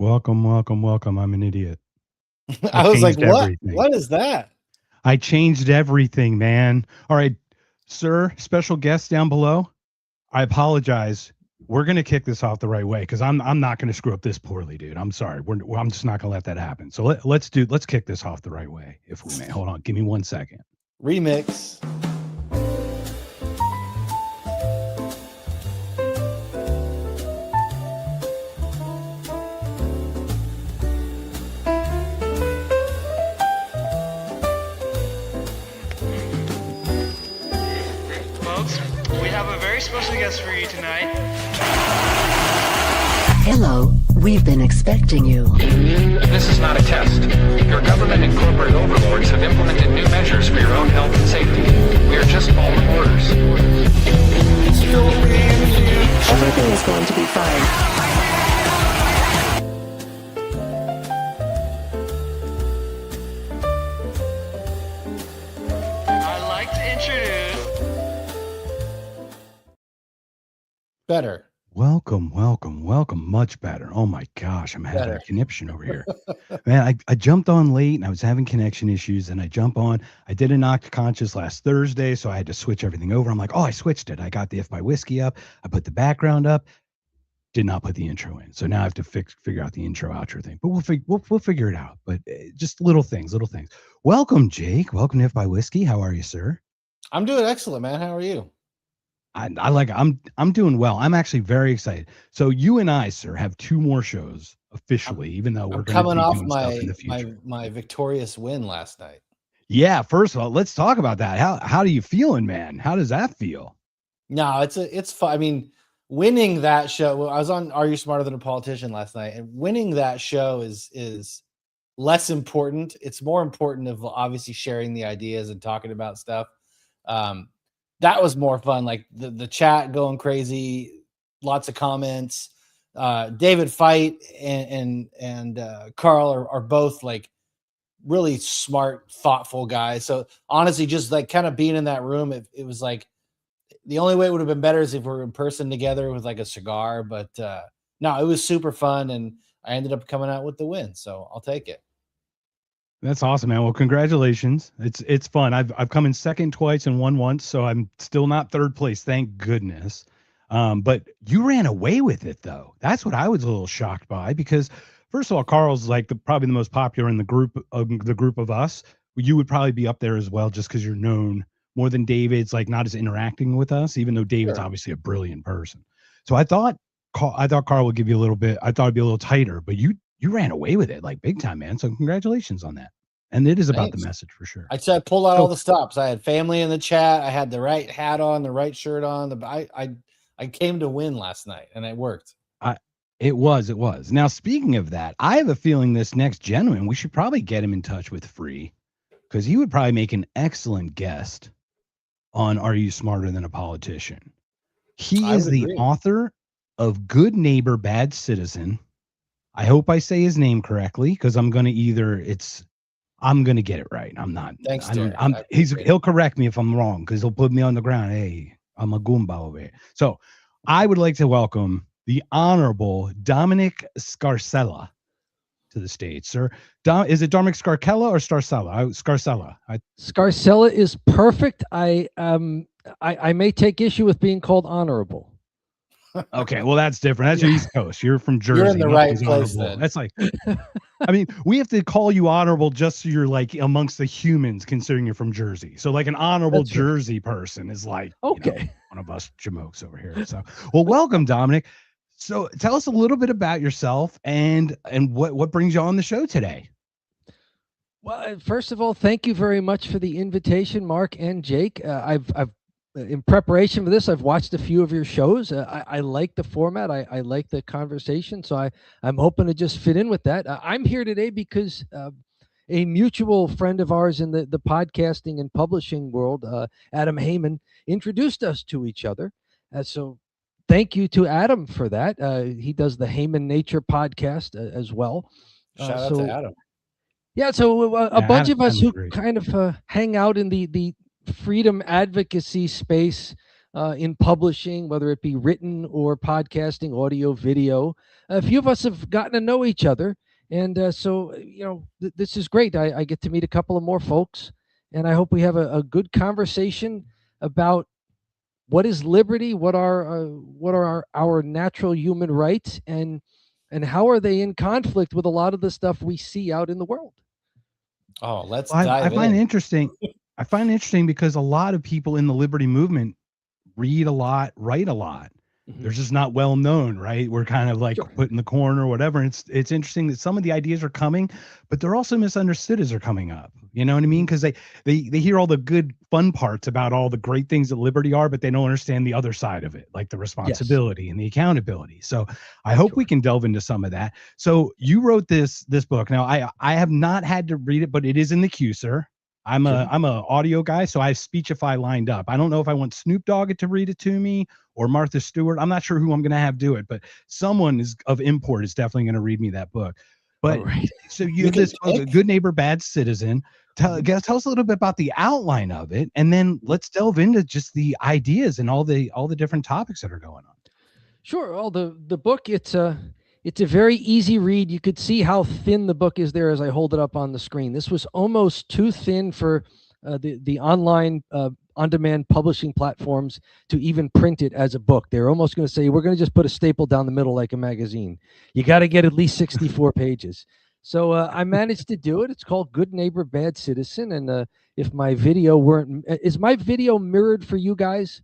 Welcome, welcome, welcome. I'm an idiot. I was like, changed what? everything. What is that? I changed everything, man. All right, sir, special guest down below. I apologize. We're gonna kick this off the right way because I'm not gonna screw up this poorly, dude. I'm sorry. I'm just not gonna let that happen. So let's kick this off the right way, if we may. Hold on, give me 1 second. Remix. Special guest for you tonight. Hello, we've been expecting you. This is not a test. Your government and corporate overlords have implemented new measures for your own health and safety. We are just following orders. Everything is going to be fine. I'd like to introduce... Better. Welcome. Much better. Oh my gosh, I'm having a conniption over here. Man, I jumped on late and I was having connection issues and I jump on. I did a Knocked Conscious last Thursday, so I had to switch everything over. I'm like, oh, I switched it. I got the If by Whiskey up. I put the background up. Did not put the intro in. So now I have to figure out the intro outro thing. But we'll figure it out. But just little things. Welcome, Jake. Welcome to If by Whiskey. How are you, sir? I'm doing excellent, man. How are you? I'm doing well. I'm actually very excited. So you and I, sir, have 2 more shows officially, even though we're coming off my victorious win last night. Yeah, first of all, let's talk about that. How do you feeling, man? How does that feel? No, it's fun. I mean, winning that show. Well, I was on Are You Smarter Than a Politician last night, and winning that show is less important. It's more important of obviously sharing the ideas and talking about stuff. That was more fun. Like the chat going crazy, lots of comments. David Fight and Carl are both like really smart, thoughtful guys. So honestly, just like kind of being in that room, it was like the only way it would have been better is if we were in person together with like a cigar. But no, it was super fun, and I ended up coming out with the win. So I'll take it. That's awesome, man. Well, congratulations. It's fun. I've come in second twice and won once, so I'm still not third place, thank goodness. But you ran away with it, though. That's what I was a little shocked by, because first of all, Carl's like probably the most popular in the group of us. You would probably be up there as well, just because you're known more than David's like not as interacting with us, even though David's obviously a brilliant person. So I thought Carl would give you a little bit. I thought it'd be a little tighter, but you ran away with it like big time, man. So congratulations on that. And it is about the message for sure. I said, pull out all the stops. I had family in the chat. I had the right hat on, the right shirt on. I came to win last night, and it worked. It was. Now, speaking of that, I have a feeling this next gentleman, we should probably get him in touch with Free, because he would probably make an excellent guest on Are You Smarter Than a Politician? He is the author of Good Neighbor, Bad Citizen. I hope I say his name correctly, because I'm going to get it right. I'm not. Thanks, he'll correct me if I'm wrong, because he'll put me on the ground. Hey, I'm a Goomba over here. So I would like to welcome the Honorable Dominic Scarcella to the stage, sir. Is it Dominic Scarcella or Scarcella? Scarcella. Scarcella is perfect. I may take issue with being called honorable. Okay, well, that's different. That's your East Coast. You're from Jersey. You're in the right place then. then. That's like, I mean, we have to call you honorable just so you're like amongst the humans, considering you're from Jersey. So like an honorable Jersey person is like, okay, one of us jamokes over here. So, well, welcome, Dominic. So tell us a little bit about yourself and what brings you on the show today. Well, first of all, thank you very much for the invitation, Mark and Jake. I've in preparation for this, I've watched a few of your shows. I like the format. I like the conversation. So I'm hoping to just fit in with that. I'm here today because a mutual friend of ours in the podcasting and publishing world, Adam Heyman, introduced us to each other. So thank you to Adam for that. He does the Heyman Nature podcast as well. Shout out to Adam. Yeah, so a bunch of us who kind of hang out in the freedom advocacy space in publishing, whether it be written or podcasting, audio, video. A few of us have gotten to know each other. And so, this is great. I get to meet a couple of more folks, and I hope we have a good conversation about what is liberty, what are our natural human rights, and how are they in conflict with a lot of the stuff we see out in the world. Oh, let's Well, dive I find in. it interesting. I find it interesting because a lot of people in the liberty movement read a lot, write a lot. They're just not well known, right? We're kind of like Sure. put in the corner or whatever. And it's interesting that some of the ideas are coming, but they're also misunderstood as they're coming up. You know what I mean? Because they hear all the good fun parts about all the great things that liberty are, but they don't understand the other side of it, like the responsibility and the accountability. So I hope we can delve into some of that. So you wrote this book. Now I have not had to read it, but it is in the queue, sir. I'm a audio guy, so I have Speechify lined up. I don't know if I want Snoop Dogg to read it to me or Martha Stewart. I'm not sure who I'm going to have do it, but someone is of import is definitely going to read me that book. But All right. so you have this book, Good Neighbor, Bad Citizen. Tell us a little bit about the outline of it, and then let's delve into just the ideas and all the different topics that are going on. Sure. Well, the book, it's a very easy read. You could see how thin the book is there as I hold it up on the screen. This was almost too thin for the online on-demand publishing platforms to even print it as a book. They're almost going to say, we're going to just put a staple down the middle like a magazine. You got to get at least 64 pages. So I managed to do it. It's called Good Neighbor, Bad Citizen. And if my video weren't, is my video mirrored for you guys?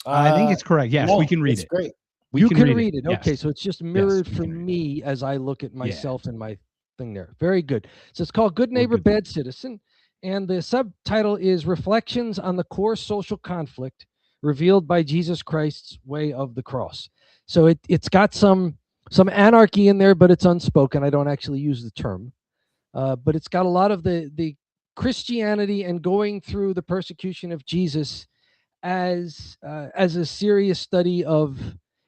I think it's correct. Yes, we can read it. Great. You can read it. Yes. Okay, so it's just mirrored we for can read me as I look at myself and my thing there. Very good. So it's called Good Neighbor, Bad Citizen. And the subtitle is Reflections on the Core Social Conflict Revealed by Jesus Christ's Way of the Cross. So it's got some anarchy in there, but it's unspoken. I don't actually use the term. But it's got a lot of the Christianity and going through the persecution of Jesus as a serious study of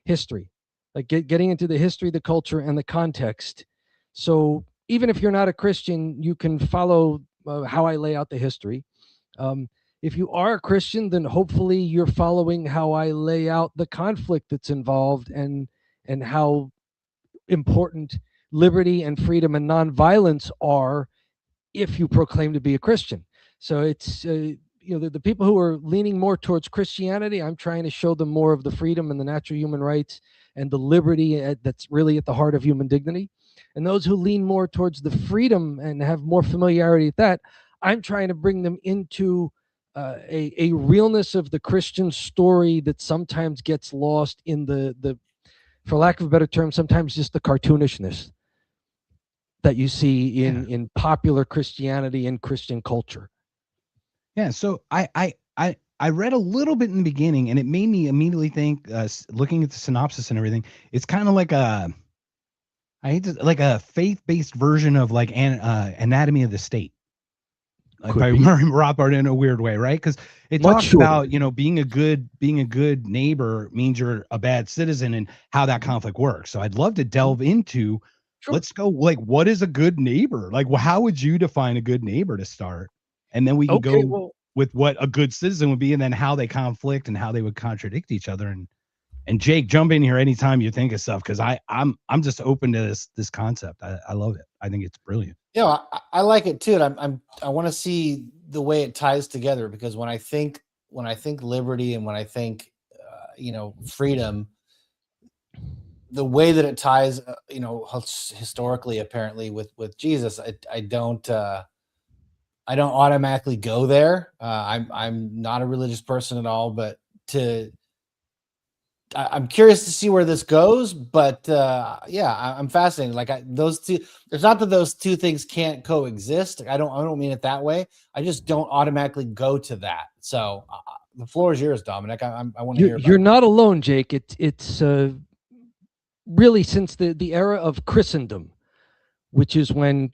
history, like getting into the history, the culture, and the context. So even if you're not a Christian, you can follow how I lay out the history. If you are a Christian, then hopefully you're following how I lay out the conflict that's involved and how important liberty and freedom and nonviolence are if you proclaim to be a Christian. So it's the people who are leaning more towards Christianity, I'm trying to show them more of the freedom and the natural human rights and the liberty that's really at the heart of human dignity. And those who lean more towards the freedom and have more familiarity with that, I'm trying to bring them into a realness of the Christian story that sometimes gets lost in the for lack of a better term, sometimes just the cartoonishness that you see in popular Christianity and Christian culture. Yeah, so I read a little bit in the beginning, and it made me immediately think, looking at the synopsis and everything, it's kind of like like a faith-based version of like Anatomy of the State. Like by Rothbard in a weird way, right? Because it talks about, being a good neighbor means you're a bad citizen and how that conflict works. So I'd love to delve into, let's go, like, what is a good neighbor? Like, well, how would you define a good neighbor to start? And then we can go with what a good citizen would be, and then how they conflict and how they would contradict each other. And Jake, jump in here anytime you think of stuff, because I'm just open to this concept. I love it. I think it's brilliant. Yeah, I like it too. And I want to see the way it ties together, because when I think liberty and when I think freedom, the way that it ties historically apparently with Jesus, I don't automatically go there. I'm not a religious person at all, but I'm curious to see where this goes, but I'm fascinated. Like those two, it's not that those two things can't coexist. Like, I don't mean it that way. I just don't automatically go to that. So the floor is yours, Dominic. I want to hear about You're it. not alone, Jake. It's really since the era of Christendom, which is when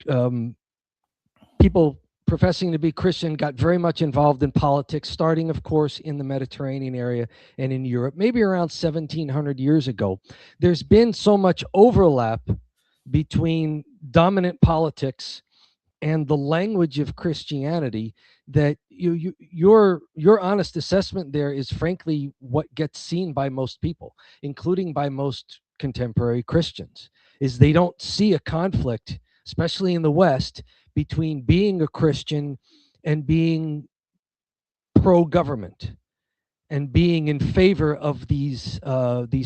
people professing to be Christian got very much involved in politics, starting, of course, in the Mediterranean area and in Europe, maybe around 1700 years ago. There's been so much overlap between dominant politics and the language of Christianity, that your honest assessment there is frankly what gets seen by most people, including by most contemporary Christians, is they don't see a conflict, especially in the West, between being a Christian and being pro-government and being in favor of these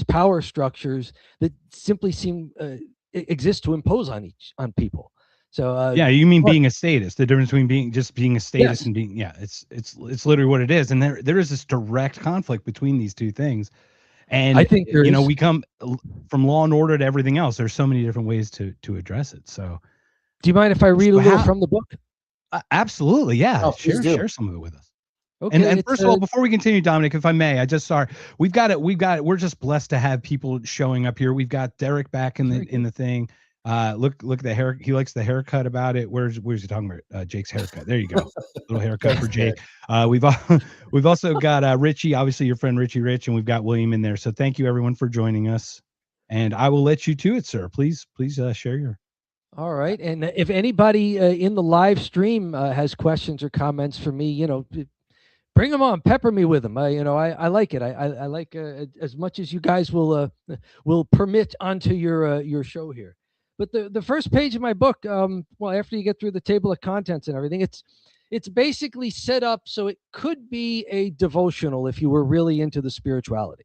power structures that simply seem exist to impose on people. So yeah, you mean being a statist? The difference between being a statist Yes. and being it's literally what it is. And there is this direct conflict between these two things. And I think there is. we come from Law and Order to everything else. There's so many different ways to address it. So, Do you mind if I read a little from the book? Absolutely, yeah. Oh, please do. Share some of it with us. Okay. And first of all, before we continue, Dominic, if I may, we're just blessed to have people showing up here. We've got Derek back in the thing. Look at the hair. He likes the haircut about it. Where's he talking about? Jake's haircut. There you go. Little haircut for Jake. We've also got Richie, obviously your friend Richie Rich, and we've got William in there. So thank you everyone for joining us. And I will let you to it, sir. Please share your. All right. And if anybody in the live stream has questions or comments for me, bring them on, pepper me with them. I like it. I like as much as you guys will permit onto your show here. But the first page of my book, well, after you get through the table of contents and everything, it's basically set up so it could be a devotional if you were really into the spirituality.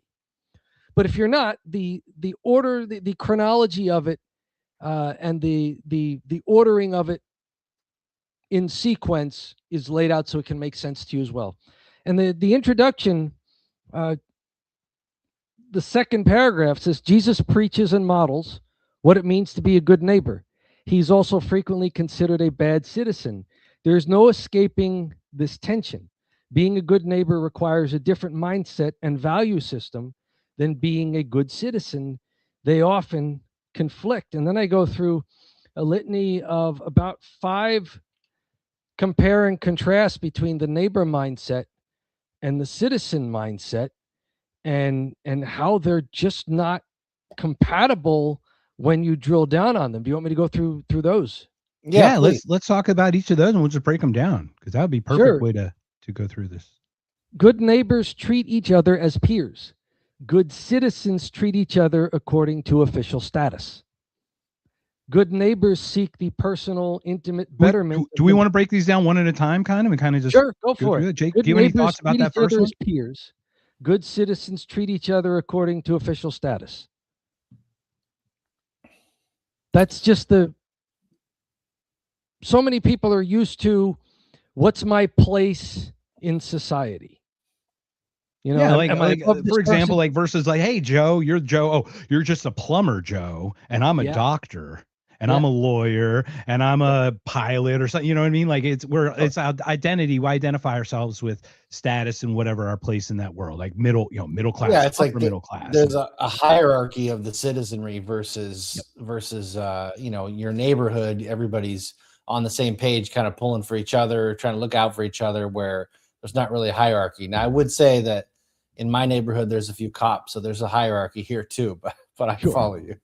But if you're not, the order, the chronology of it, and the ordering of it in sequence is laid out so it can make sense to you as well. And the introduction, the second paragraph says, Jesus preaches and models what it means to be a good neighbor. He's also frequently considered a bad citizen. There's no escaping this tension. Being a good neighbor requires a different mindset and value system than being a good citizen. They often conflict. And then I go through a litany of about 5 compare and contrast between the neighbor mindset and the citizen mindset, and how they're just not compatible when you drill down on them. Do you want me to go through those? Yeah, let's talk about each of those and we'll just break them down, because that would be perfect way to go through this. Good neighbors treat each other as peers. Good citizens treat each other according to official status. Good neighbors seek the personal, intimate betterment. Do we want to break these down one at a time, kind of just go for it? Jake, do you have any thoughts about that first one? Peers. Good citizens treat each other according to official status. That's just so many people are used to, what's my place in society? For example, like versus like, hey, Joe, you're Joe. Oh, you're just a plumber, Joe, and I'm a doctor, and I'm a lawyer, and I'm a pilot or something. You know what I mean? Like it's our identity. We identify ourselves with status and whatever our place in that world, like middle class. Yeah, it's like middle class. There's a hierarchy of the citizenry versus your neighborhood. Everybody's on the same page, kind of pulling for each other, trying to look out for each other, where there's not really a hierarchy. Now, I would say that in my neighborhood, there's a few cops, so there's a hierarchy here too, but I follow you.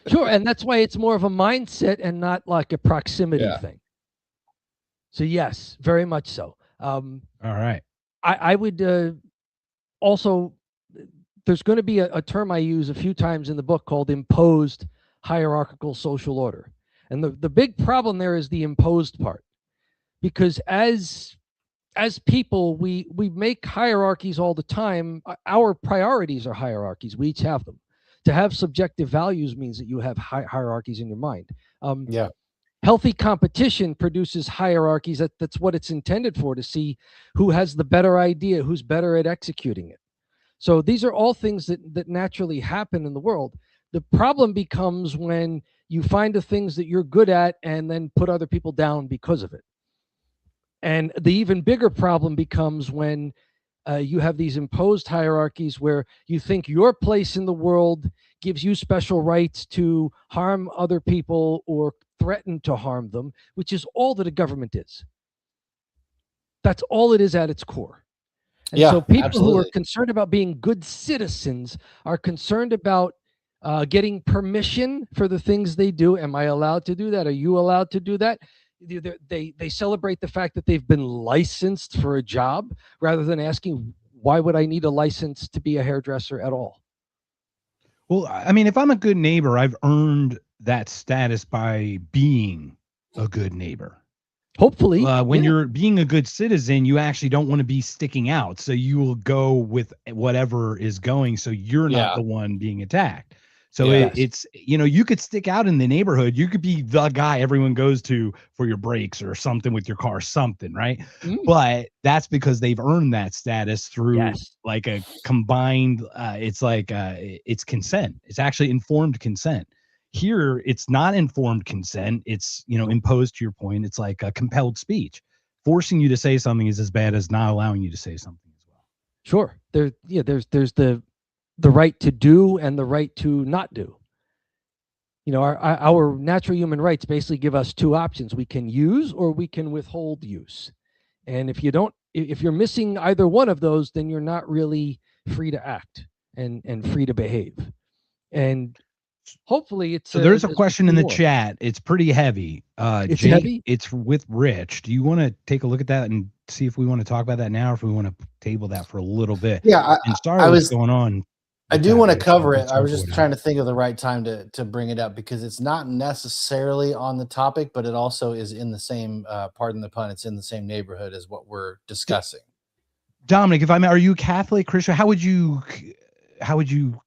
Sure, and that's why it's more of a mindset and not like a proximity thing. So yes, very much so. All right. I would also, there's going to be a term I use a few times in the book called imposed hierarchical social order. And the big problem there is the imposed part, because as people, we make hierarchies all the time. Our priorities are hierarchies. We each have them. To have subjective values means that you have hierarchies in your mind. Healthy competition produces hierarchies. That's what it's intended for, to see who has the better idea, who's better at executing it. So these are all things that naturally happen in the world. The problem becomes when you find the things that you're good at and then put other people down because of it. And the even bigger problem becomes when you have these imposed hierarchies where you think your place in the world gives you special rights to harm other people or threaten to harm them, which is all that a government is. That's all it is at its core. And so people who are concerned about being good citizens are concerned about getting permission for the things they do. Am I allowed to do that? Are you allowed to do that? They celebrate the fact that they've been licensed for a job rather than asking, why would I need a license to be a hairdresser at all? Well, I mean, if I'm a good neighbor, I've earned that status by being a good neighbor. Hopefully, When yeah. you're being a good citizen, you actually don't want to be sticking out. So you will go with whatever is going. So you're not Yeah. the one being attacked. So Yeah. it's, you could stick out in the neighborhood. You could be the guy everyone goes to for your brakes or something with your car, something, right? Mm, But that's because they've earned that status through yes. like a combined, it's consent. It's actually informed consent. Here, it's not informed consent. It's, imposed, to your point. It's like a compelled speech. Forcing you to say something is as bad as not allowing you to say something as well. Sure. There's the right to do and the right to not do. Our natural human rights basically give us two options. We can use or we can withhold use. And if you're missing either one of those, then you're not really free to act and free to behave. And hopefully it's So there's a there's question in the more. chat. It's pretty heavy. It's Jake, heavy? it's with Rich. Do you want to take a look at that and see if we want to talk about that now, or if we want to table that for a little bit? Yeah, And sorry, I what's was. going on? I with do that, want to Rich. cover it. Let's I was circle just it trying out. to think of the right time to bring it up because it's not necessarily on the topic, but it also is in the same, pardon the pun, it's in the same neighborhood as what we're discussing. Dominic, if I may, are you Catholic, Christian? How would you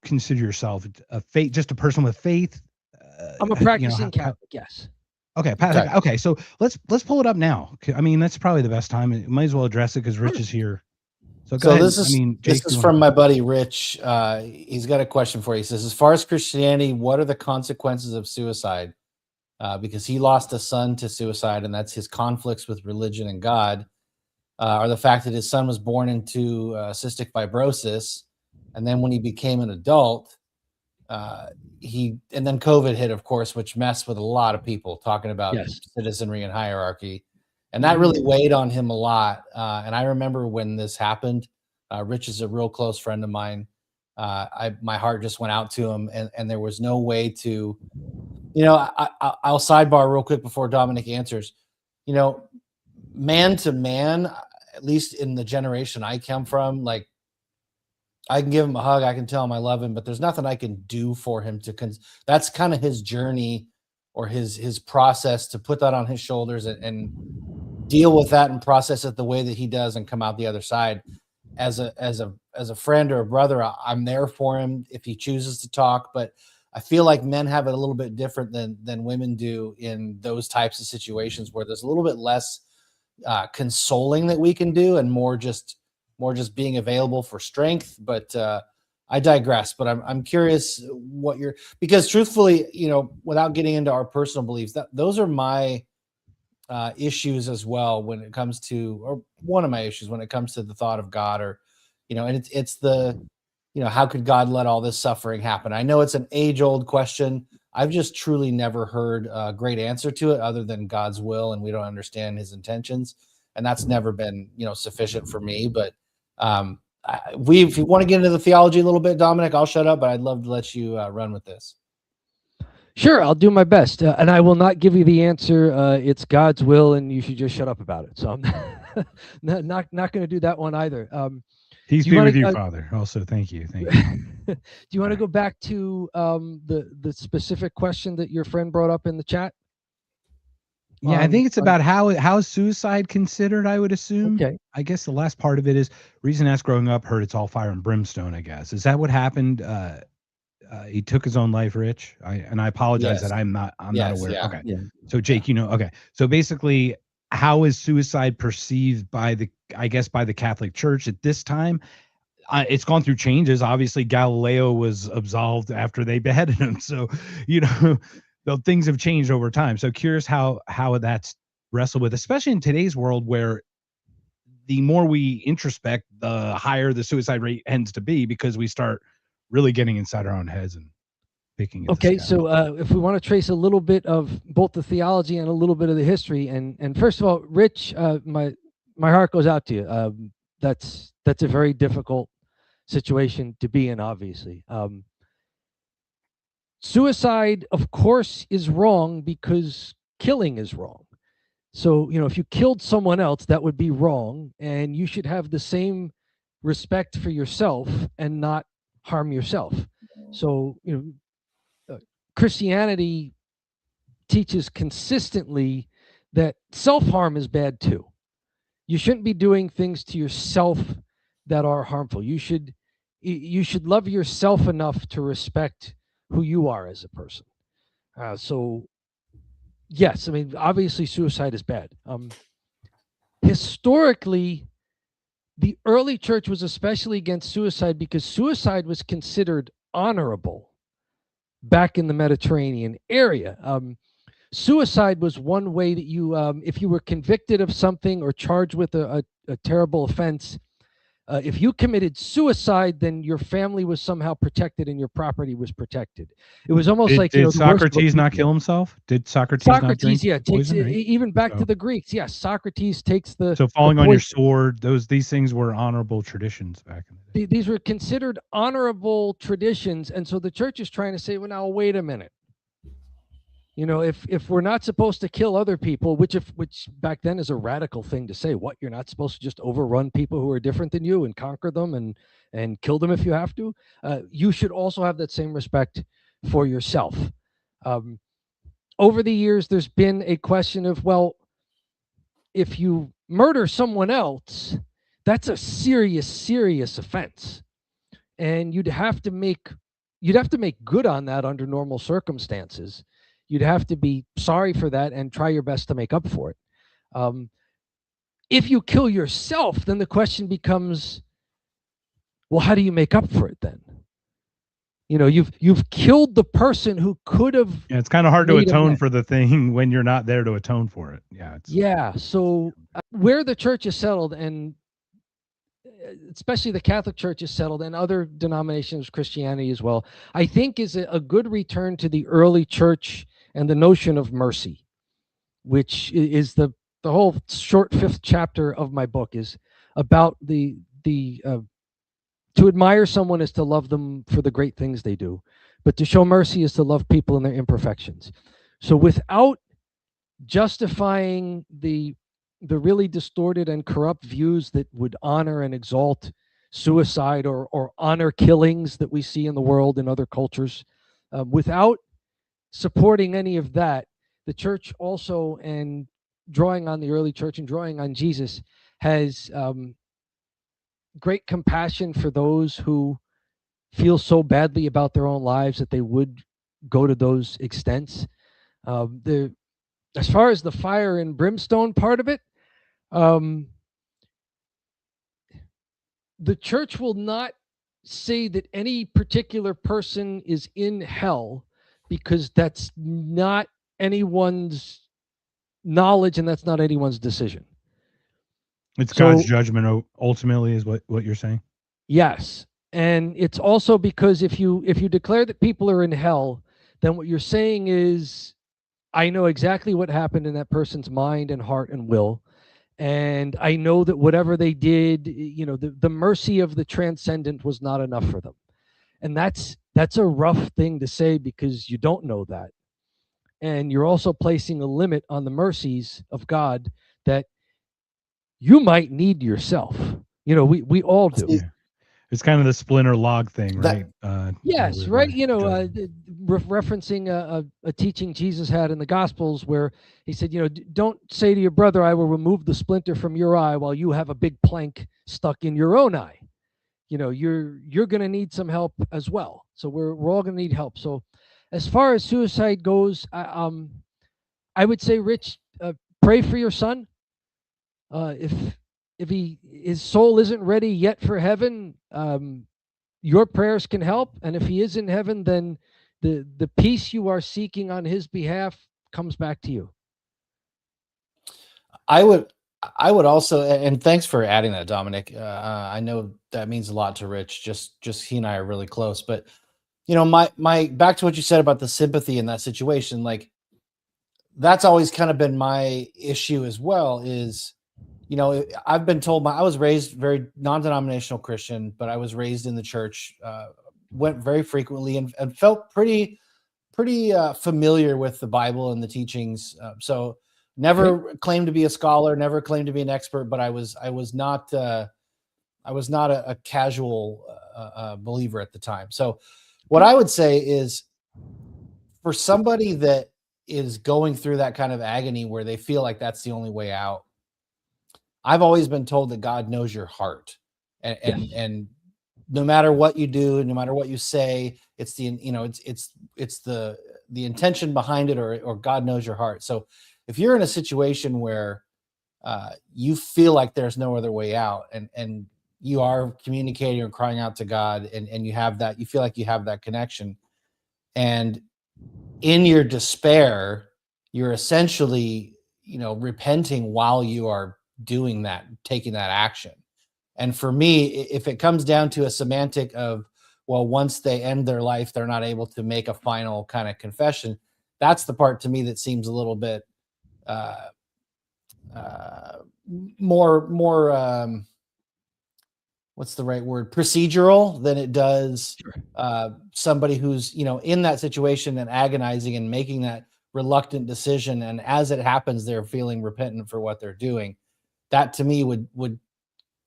consider yourself? A faith, just a person with faith? I'm a practicing Catholic, yes. Okay, Patrick. Okay, so let's pull it up now. I mean, that's probably the best time. Might as well address it because Rich is here. So go ahead. This is Jake, this is from my buddy Rich. He's got a question for you. He says, as far as Christianity, what are the consequences of suicide? Because he lost a son to suicide, and that's his conflicts with religion and God, or the fact that his son was born into cystic fibrosis, and then when he became an adult, and then COVID hit, of course, which messed with a lot of people talking about citizenry and hierarchy. And that really weighed on him a lot. And I remember when this happened, Rich is a real close friend of mine. My heart just went out to him, and there was no way to, I'll sidebar real quick before Dominic answers. Man to man, at least in the generation I come from, like, I can give him a hug, I can tell him I love him, but there's nothing I can do for him that's kind of his journey or his process to put that on his shoulders and deal with that and process it the way that he does and come out the other side. As a friend or a brother, I'm there for him if he chooses to talk, but I feel like men have it a little bit different than women do in those types of situations where there's a little bit less consoling that we can do and more just being available for strength. But I digress. But I'm curious because truthfully, without getting into our personal beliefs, those are my issues as well when it comes to, or one of my issues when it comes to the thought of God, or and it's the how could God let all this suffering happen? I know it's an age-old question. I've just truly never heard a great answer to it other than God's will, and we don't understand his intentions, and that's never been sufficient for me. But if you want to get into the theology a little bit, Dominic, I'll shut up, but I'd love to let you run with this. Sure, I'll do my best, and I will not give you the answer. It's God's will, and you should just shut up about it. So I'm not going to do that one either. Peace be with you, Father. Also, thank you. Do you want to go back to the specific question that your friend brought up in the chat? Yeah, I think it's about how is suicide considered, I would assume. Okay. I guess the last part of it is reason us growing up heard it's all fire and brimstone, I guess. Is that what happened? He took his own life, Rich. I apologize that I'm not aware. Yeah. Okay. Yeah. So Jake, okay. So basically, how is suicide perceived by the Catholic Church at this time? It's gone through changes. Obviously, Galileo was absolved after they beheaded him. So, things have changed over time. So curious how that's wrestled with, especially in today's world where the more we introspect, the higher the suicide rate tends to be because we start really getting inside our own heads and picking. Okay, so if we want to trace a little bit of both the theology and a little bit of the history, and first of all, Rich, my heart goes out to you. That's a very difficult situation to be in, obviously. Suicide, of course, is wrong because killing is wrong. So, if you killed someone else, that would be wrong, and you should have the same respect for yourself and not harm yourself. So, Christianity teaches consistently that self-harm is bad too. You shouldn't be doing things to yourself that are harmful. You should love yourself enough to respect who you are as a person. So yes, I mean, obviously suicide is bad. Historically, the early church was especially against suicide because suicide was considered honorable back in the Mediterranean area. Suicide was one way that you, if you were convicted of something or charged with a terrible offense, if you committed suicide, then your family was somehow protected and your property was protected. It was almost like, did the worst of what Socrates not people- kill himself? Did Socrates not drink Socrates, takes poison, right? even back to So- the Greeks. Yes, Socrates takes the So falling on your poison. sword, these things were honorable traditions back in the day. These were considered honorable traditions, and so the church is trying to say, well, now wait a minute. If we're not supposed to kill other people, which back then is a radical thing to say, what, you're not supposed to just overrun people who are different than you and conquer them and kill them if you have to. You should also have that same respect for yourself. Over the years, there's been a question of, well, if you murder someone else, that's a serious offense, and you'd have to make good on that under normal circumstances. You'd have to be sorry for that and try your best to make up for it. If you kill yourself, then the question becomes, well, how do you make up for it then? You've killed the person who could have. Yeah, it's kind of hard to made atone amends. for the thing when you're not there to atone for it. Yeah. Yeah. So where the church is settled, and especially the Catholic Church is settled, and other denominations, Christianity as well, I think is a good return to the early church and the notion of mercy, which is the whole short 5th chapter of my book is about the to admire someone is to love them for the great things they do, but to show mercy is to love people in their imperfections. So without justifying the really distorted and corrupt views that would honor and exalt suicide or honor killings that we see in the world in other cultures, without supporting any of that, the church also, and drawing on the early church and drawing on Jesus, has great compassion for those who feel so badly about their own lives that they would go to those extents. As far as the fire and brimstone part of it, the church will not say that any particular person is in hell, because that's not anyone's knowledge and that's not anyone's decision. It's God's judgment ultimately is what you're saying. Yes. And it's also because if you declare that people are in hell, then what you're saying is, I know exactly what happened in that person's mind and heart and will. And I know that whatever they did, the mercy of the transcendent was not enough for them. And that's a rough thing to say, because you don't know that. And you're also placing a limit on the mercies of God that you might need yourself. We all do. Yeah. It's kind of the splinter log thing, right? Yes, right. Referencing a teaching Jesus had in the Gospels, where he said, don't say to your brother, I will remove the splinter from your eye while you have a big plank stuck in your own eye. You're going to need some help as well. So we're all going to need help. So as far as suicide goes, I would say, Rich, pray for your son. If his soul isn't ready yet for heaven, your prayers can help. And if he is in heaven, then the peace you are seeking on his behalf comes back to you. I would also, and thanks for adding that, Dominic. I know that means a lot to Rich. Just he and I are really close. But my back to what you said about the sympathy in that situation, like, that's always kind of been my issue as well. Is, I've been told, I was raised very non-denominational Christian, but I was raised in the church, went very frequently, and felt pretty familiar with the Bible and the teachings. So Never claimed to be a scholar, never claimed to be an expert, but I was not a casual believer at the time. So what I would say is, for somebody that is going through that kind of agony where they feel like that's the only way out, I've always been told that God knows your heart, and no matter what you do, no matter what you say, it's the intention behind it, or God knows your heart. So if you're in a situation where you feel like there's no other way out, and you are communicating or crying out to God, and you feel like you have that connection, and in your despair, you're essentially, repenting while you are doing that, taking that action. And for me, if it comes down to a semantic of, well, once they end their life, they're not able to make a final kind of confession, that's the part to me that seems a little bit more what's the right word, procedural, than it does somebody who's in that situation and agonizing and making that reluctant decision, and as it happens they're feeling repentant for what they're doing. That to me would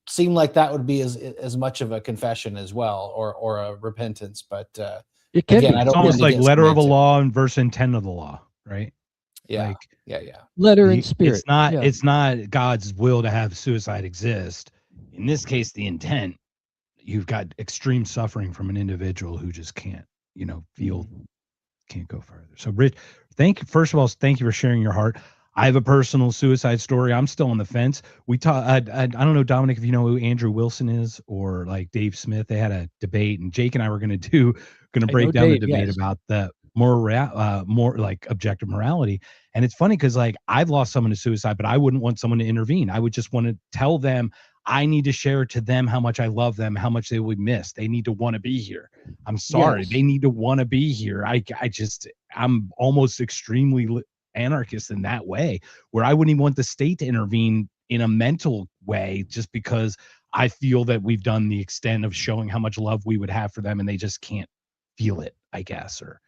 seem like that would be as much of a confession as well, or a repentance. But it can again, be. I It's don't almost mean to like get letter of a semantic. law and verse intent of the law, right? Yeah, Like, yeah. Letter and spirit. It's not God's will to have suicide exist. In this case, the intent, you've got extreme suffering from an individual who just can't, can't go further. So Rich, first of all, thank you for sharing your heart. I have a personal suicide story. I'm still on the fence. We I don't know, Dominic, if you know who Andrew Wilson is, or like Dave Smith. They had a debate, and Jake and I were going to break down the debate about the more like objective morality. And it's funny because like I've lost someone to suicide, but I wouldn't want someone to intervene. I would just want to tell them, I need to share to them how much I love them, how much they would miss. They need to want to be here. I'm sorry. Yes. They need to want to be here. I'm almost extremely anarchist in that way, where I wouldn't even want the state to intervene in a mental way, just because I feel that we've done the extent of showing how much love we would have for them, and they just can't feel it, I guess, or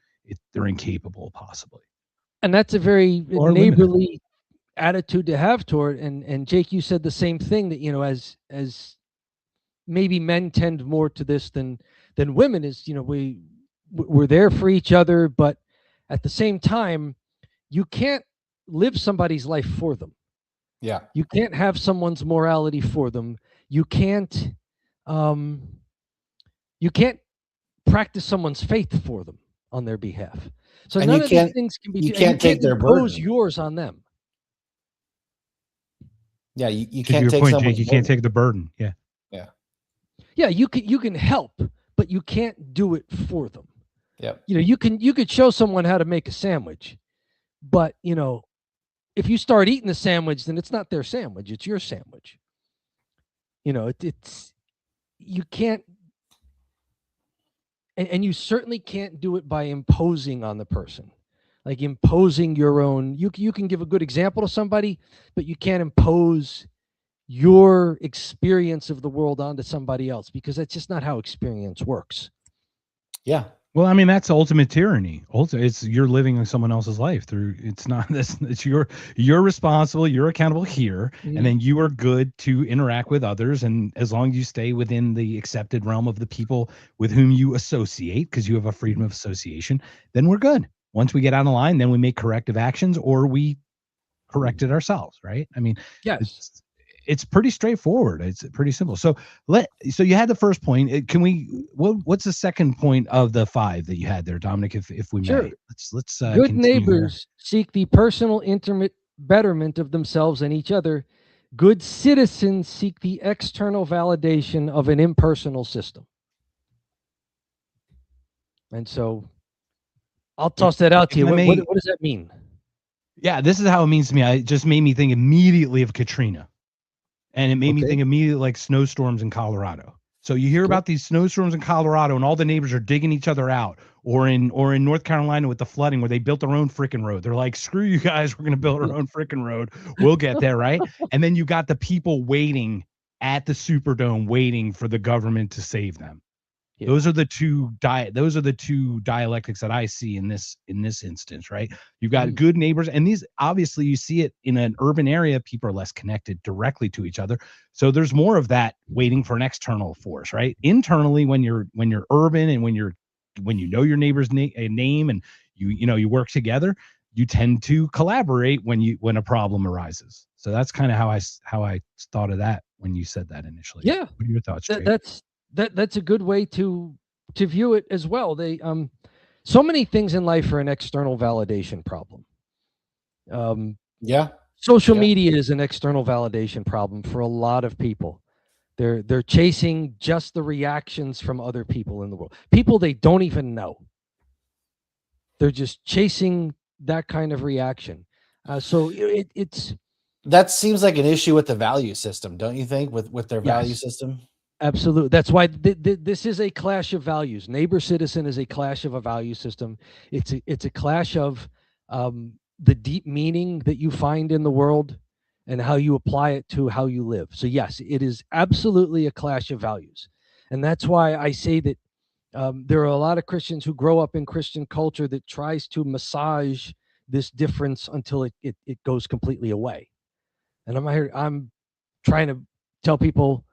they're incapable possibly. And that's a very Or neighborly attitude to have toward. And Jake, you said the same thing, that as maybe men tend more to this than women, is we're there for each other, but at the same time you can't live somebody's life for them. Yeah, you can't have someone's morality for them. You can't practice someone's faith for them on their behalf. So and none of these things can be. You can't take their impose burden. yours on them. Yeah, you to can't your take point, someone's Jake, you can't burden. take the burden. Yeah, you can help, but you can't do it for them. Yep. You could show someone how to make a sandwich, but if you start eating the sandwich, then it's not their sandwich, it's your sandwich. It's you can't, and you certainly can't do it by imposing on the person, like imposing your own. You can give a good example to somebody, but you can't impose your experience of the world onto somebody else, because that's just not how experience works. Yeah. Well, I mean, that's ultimate tyranny. It's you're living in someone else's life through. It's not this. It's you're responsible. You're accountable here, and then you are good to interact with others. And as long as you stay within the accepted realm of the people with whom you associate, because you have a freedom of association, then we're good. Once we get out of line, then we make corrective actions, or we correct it ourselves. Right? I mean, Yes. It's pretty straightforward. It's pretty simple. So you had the first point. What's the second point of the 5 that you had there, Dominic, if we Sure. may? Let's Good neighbors seek the personal intimate betterment of themselves and each other. Good citizens seek the external validation of an impersonal system. And so I'll toss that out to you. What does that mean? Yeah, this is how it means to me. It just made me think immediately of Katrina. And it made me think immediately like snowstorms in Colorado. So you hear about these snowstorms in Colorado, and all the neighbors are digging each other out, or in North Carolina with the flooding, where they built their own freaking road. They're like, screw you guys, we're going to build our own freaking road. We'll get there, right? And then you got the people waiting at the Superdome, waiting for the government to save them. Yeah. Those are the two dialectics that I see in this instance, right? You've got good neighbors, and these obviously you see it in an urban area. People are less connected directly to each other, so there's more of that waiting for an external force, right? Internally, when you're urban and when you know your neighbor's name and you work together, you tend to collaborate when a problem arises. So that's kind of how I thought of that when you said that initially. Yeah. What are your thoughts, Jake? That's a good way to view it as well. They so many things in life are an external validation problem. Social media is an external validation problem for a lot of people. They're chasing just the reactions from other people in the world, people they don't even know. They're just chasing that kind of reaction. So it's that seems like an issue with the value system, don't you think? With their value system. Absolutely. That's why this is a clash of values. Neighbor citizen is a clash of a value system. It's a clash of the deep meaning that you find in the world and how you apply it to how you live. So yes, it is absolutely a clash of values. And that's why I say that there are a lot of Christians who grow up in Christian culture that tries to massage this difference until it goes completely away. And I'm trying to tell people,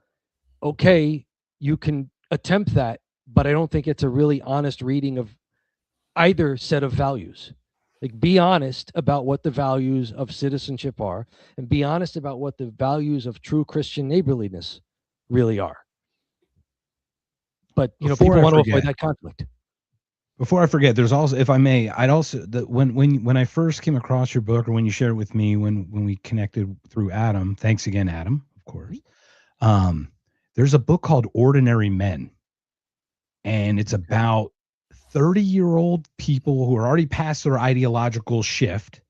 okay, you can attempt that, but I don't think it's a really honest reading of either set of values. Like, be honest about what the values of citizenship are, and be honest about what the values of true Christian neighborliness really are. But people want to avoid that conflict. Before I forget, there's also, if I may, I'd also when I first came across your book, or when you shared it with me, when we connected through Adam. Thanks again, Adam. Of course. There's a book called Ordinary Men, and it's about 30-year-old people who are already past their ideological shift,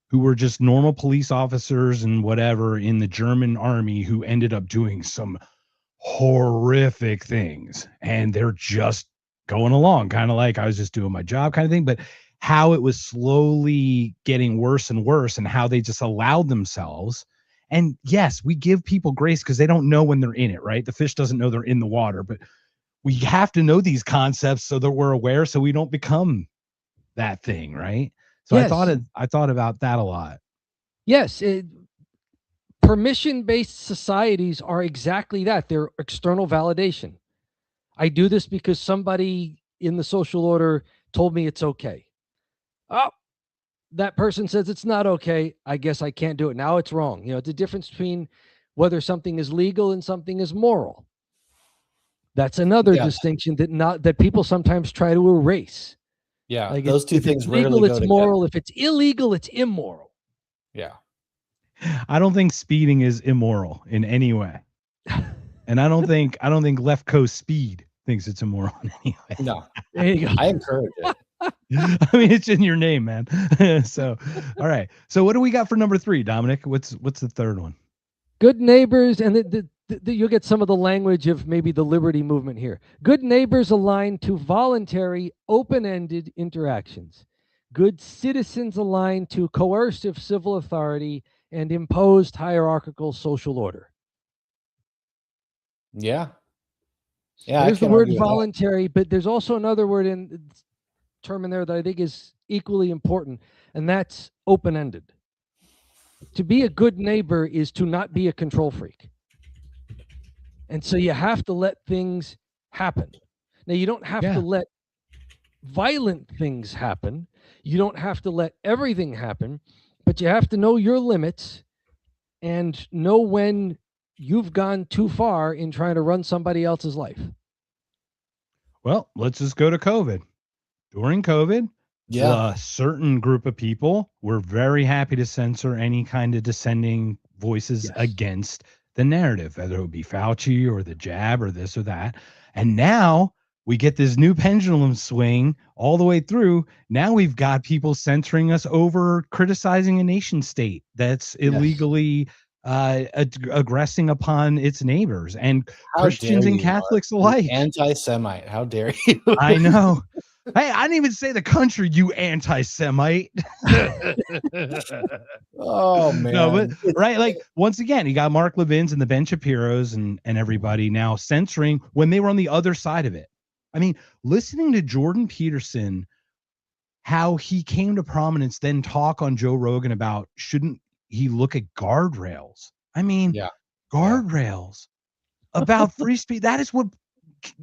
who were just normal police officers and whatever in the German army, who ended up doing some horrific things, and they're just going along, kind of like I was just doing my job kind of thing, but how it was slowly getting worse and worse, and how they just allowed themselves. And yes, we give people grace because they don't know when they're in it, right? The fish doesn't know they're in the water, but we have to know these concepts so that we're aware, so we don't become that thing, right? So yes. I thought about that a lot. Yes, permission-based societies are exactly that. They're external validation. I do this because somebody in the social order told me it's okay. Oh, that person says it's not okay. I guess I can't do it. Now it's wrong. It's a difference between whether something is legal and something is moral. That's another distinction that people sometimes try to erase. Yeah, like those two things rarely legal, go it's together. moral. If it's illegal, it's immoral. Yeah. I don't think speeding is immoral in any way. And I don't think Left Coast Speed thinks it's immoral in any way. No. There you go. I encourage it. I mean, it's in your name, man. So, all right. So what do we got for number 3, Dominic? What's the third one? Good neighbors, and you'll get some of the language of maybe the liberty movement here. Good neighbors aligned to voluntary, open-ended interactions. Good citizens aligned to coercive civil authority and imposed hierarchical social order. Yeah. There's the word voluntary, but there's also another word in term in there that I think is equally important, and that's open-ended. To be a good neighbor is to not be a control freak. And so you have to let things happen. Now, you don't have to let violent things happen. You don't have to let everything happen, but you have to know your limits and know when you've gone too far in trying to run somebody else's life. Well, let's just go to COVID. During COVID, a certain group of people were very happy to censor any kind of dissenting voices against the narrative, whether it would be Fauci or the jab or this or that. And now we get this new pendulum swing all the way through. Now we've got people censoring us over criticizing a nation state that's illegally aggressing upon its neighbors, and Christians and Catholics alike. Anti-Semite. How dare you? I know. Hey, I didn't even say the country, you anti-Semite. Oh, man. No, but right, like, once again, you got Mark Levin's and the Ben Shapiro's and everybody now censoring when they were on the other side of it. I mean, listening to Jordan Peterson, how he came to prominence, then talk on Joe Rogan about shouldn't he look at guardrails? I mean, Yeah. guardrails about free speech. That is what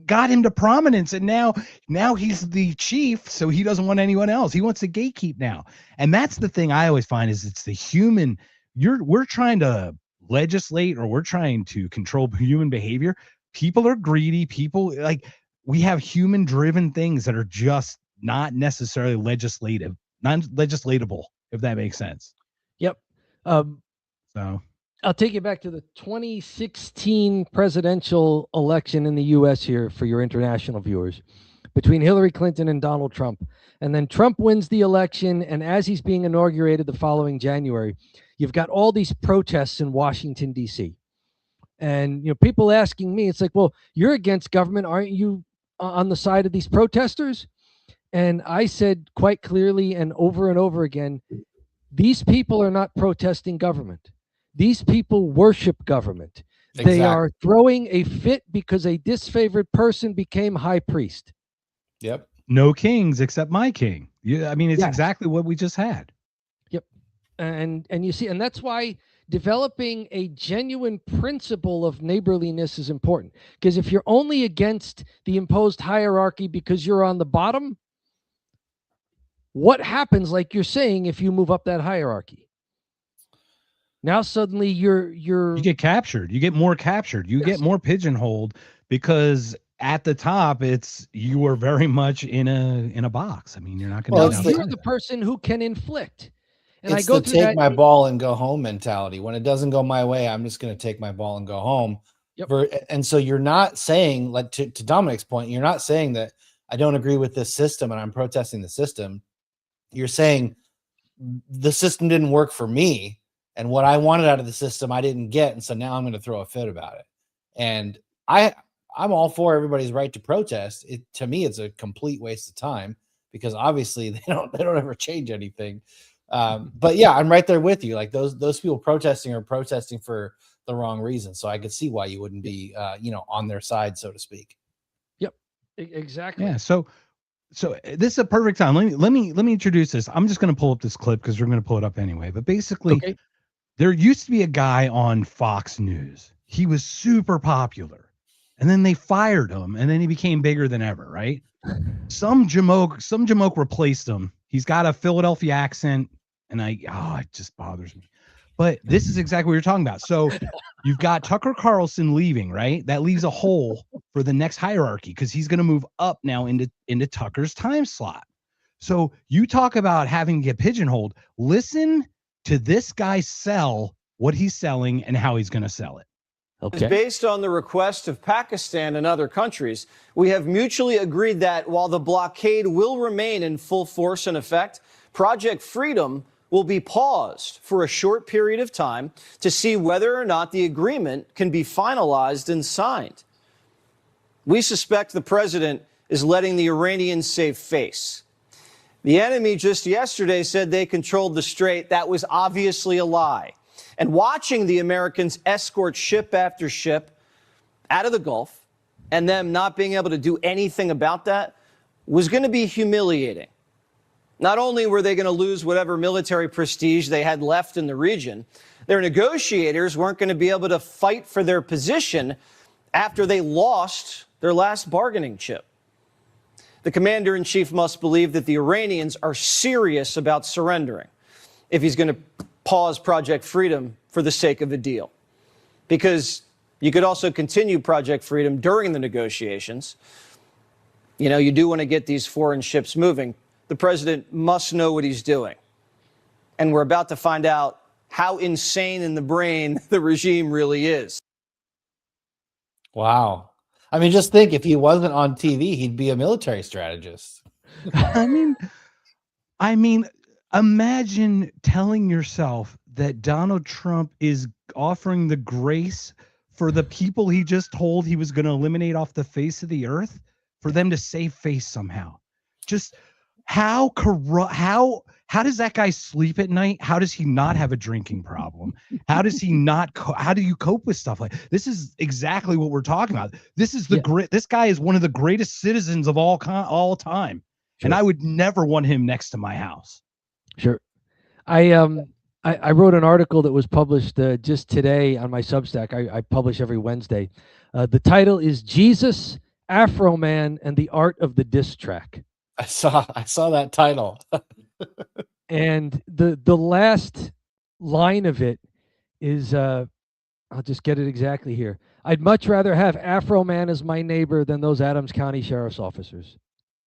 got him to prominence. And now he's the chief, so he doesn't want anyone else. He wants to gatekeep now. And that's the thing I always find is it's the human. We're trying to legislate, or we're trying to control human behavior. People are greedy. People, like, we have human driven things that are just not necessarily non-legislatable, if that makes sense. Yep. So I'll take you back to the 2016 presidential election in the U.S. here for your international viewers, between Hillary Clinton and Donald Trump. And then Trump wins the election, and as he's being inaugurated the following January, you've got all these protests in Washington, D.C. And, people asking me, it's like, well, you're against government. Aren't you on the side of these protesters? And I said quite clearly and over again, these people are not protesting government. These people worship government. Exactly. They are throwing a fit because a disfavored person became high priest. Yep. No kings except my king. Yeah, I mean, it's Yes. exactly what we just had. Yep. And you see, and that's why developing a genuine principle of neighborliness is important. Because if you're only against the imposed hierarchy because you're on the bottom, what happens, like you're saying, if you move up that hierarchy? Now suddenly you get captured. You get more captured. You get more pigeonholed, because at the top you are very much in a box. I mean, you're not going to. You're the person who can inflict. And it's I go the through take my ball and go home mentality. When it doesn't go my way, I'm just going to take my ball and go home. Yep. And so you're not saying, like to Dominic's point, you're not saying that I don't agree with this system and I'm protesting the system. You're saying the system didn't work for me, and what I wanted out of the system I didn't get, and so now I'm going to throw a fit about it. And I'm all for everybody's right to protest. To me, it's a complete waste of time, because obviously they don't ever change anything. But yeah, I'm right there with you. Like those people protesting are protesting for the wrong reason. So I could see why you wouldn't be on their side, so to speak. Yep, exactly. Yeah. So this is a perfect time. Let me introduce this. I'm just going to pull up this clip because we're going to pull it up anyway. But basically, there used to be a guy on Fox News. He was super popular, and then they fired him, and then he became bigger than ever. Right? Some jamoke replaced him. He's got a Philadelphia accent, and it just bothers me. But this is exactly what you're talking about. So you've got Tucker Carlson leaving, right? That leaves a hole for the next hierarchy, because he's going to move up now into Tucker's time slot. So you talk about having to get pigeonholed. Listen to this guy sell what he's selling and how he's going to sell it. Okay. Based on the request of Pakistan and other countries, we have mutually agreed that while the blockade will remain in full force and effect, Project Freedom will be paused for a short period of time to see whether or not the agreement can be finalized and signed. We suspect the president is letting the Iranians save face. The enemy just yesterday said they controlled the strait. That was obviously a lie. And watching the Americans escort ship after ship out of the Gulf and them not being able to do anything about that was going to be humiliating. Not only were they going to lose whatever military prestige they had left in the region, their negotiators weren't going to be able to fight for their position after they lost their last bargaining chip. The commander-in-chief must believe that the Iranians are serious about surrendering if he's going to pause Project Freedom for the sake of a deal. Because you could also continue Project Freedom during the negotiations. You do want to get these foreign ships moving. The president must know what he's doing. And we're about to find out how insane in the brain the regime really is. Wow. I mean, just think, if he wasn't on TV, he'd be a military strategist. I mean, imagine telling yourself that Donald Trump is offering the grace for the people he just told he was going to eliminate off the face of the earth, for them to save face somehow. Just how corrupt, how does that guy sleep at night? How does he not have a drinking problem? How does he not, how do you cope with stuff like this? Is exactly what we're talking about. This is the great, this guy is one of the greatest citizens of all time. Sure. And I would never want him next to my house. Sure. I wrote an article that was published just today on my Substack. I publish every Wednesday. The title is Jesus, Afro Man, and the Art of the Diss Track. I saw that title. And the last line of it is, I'll just get it exactly here. I'd much rather have Afro Man as my neighbor than those Adams County sheriff's officers.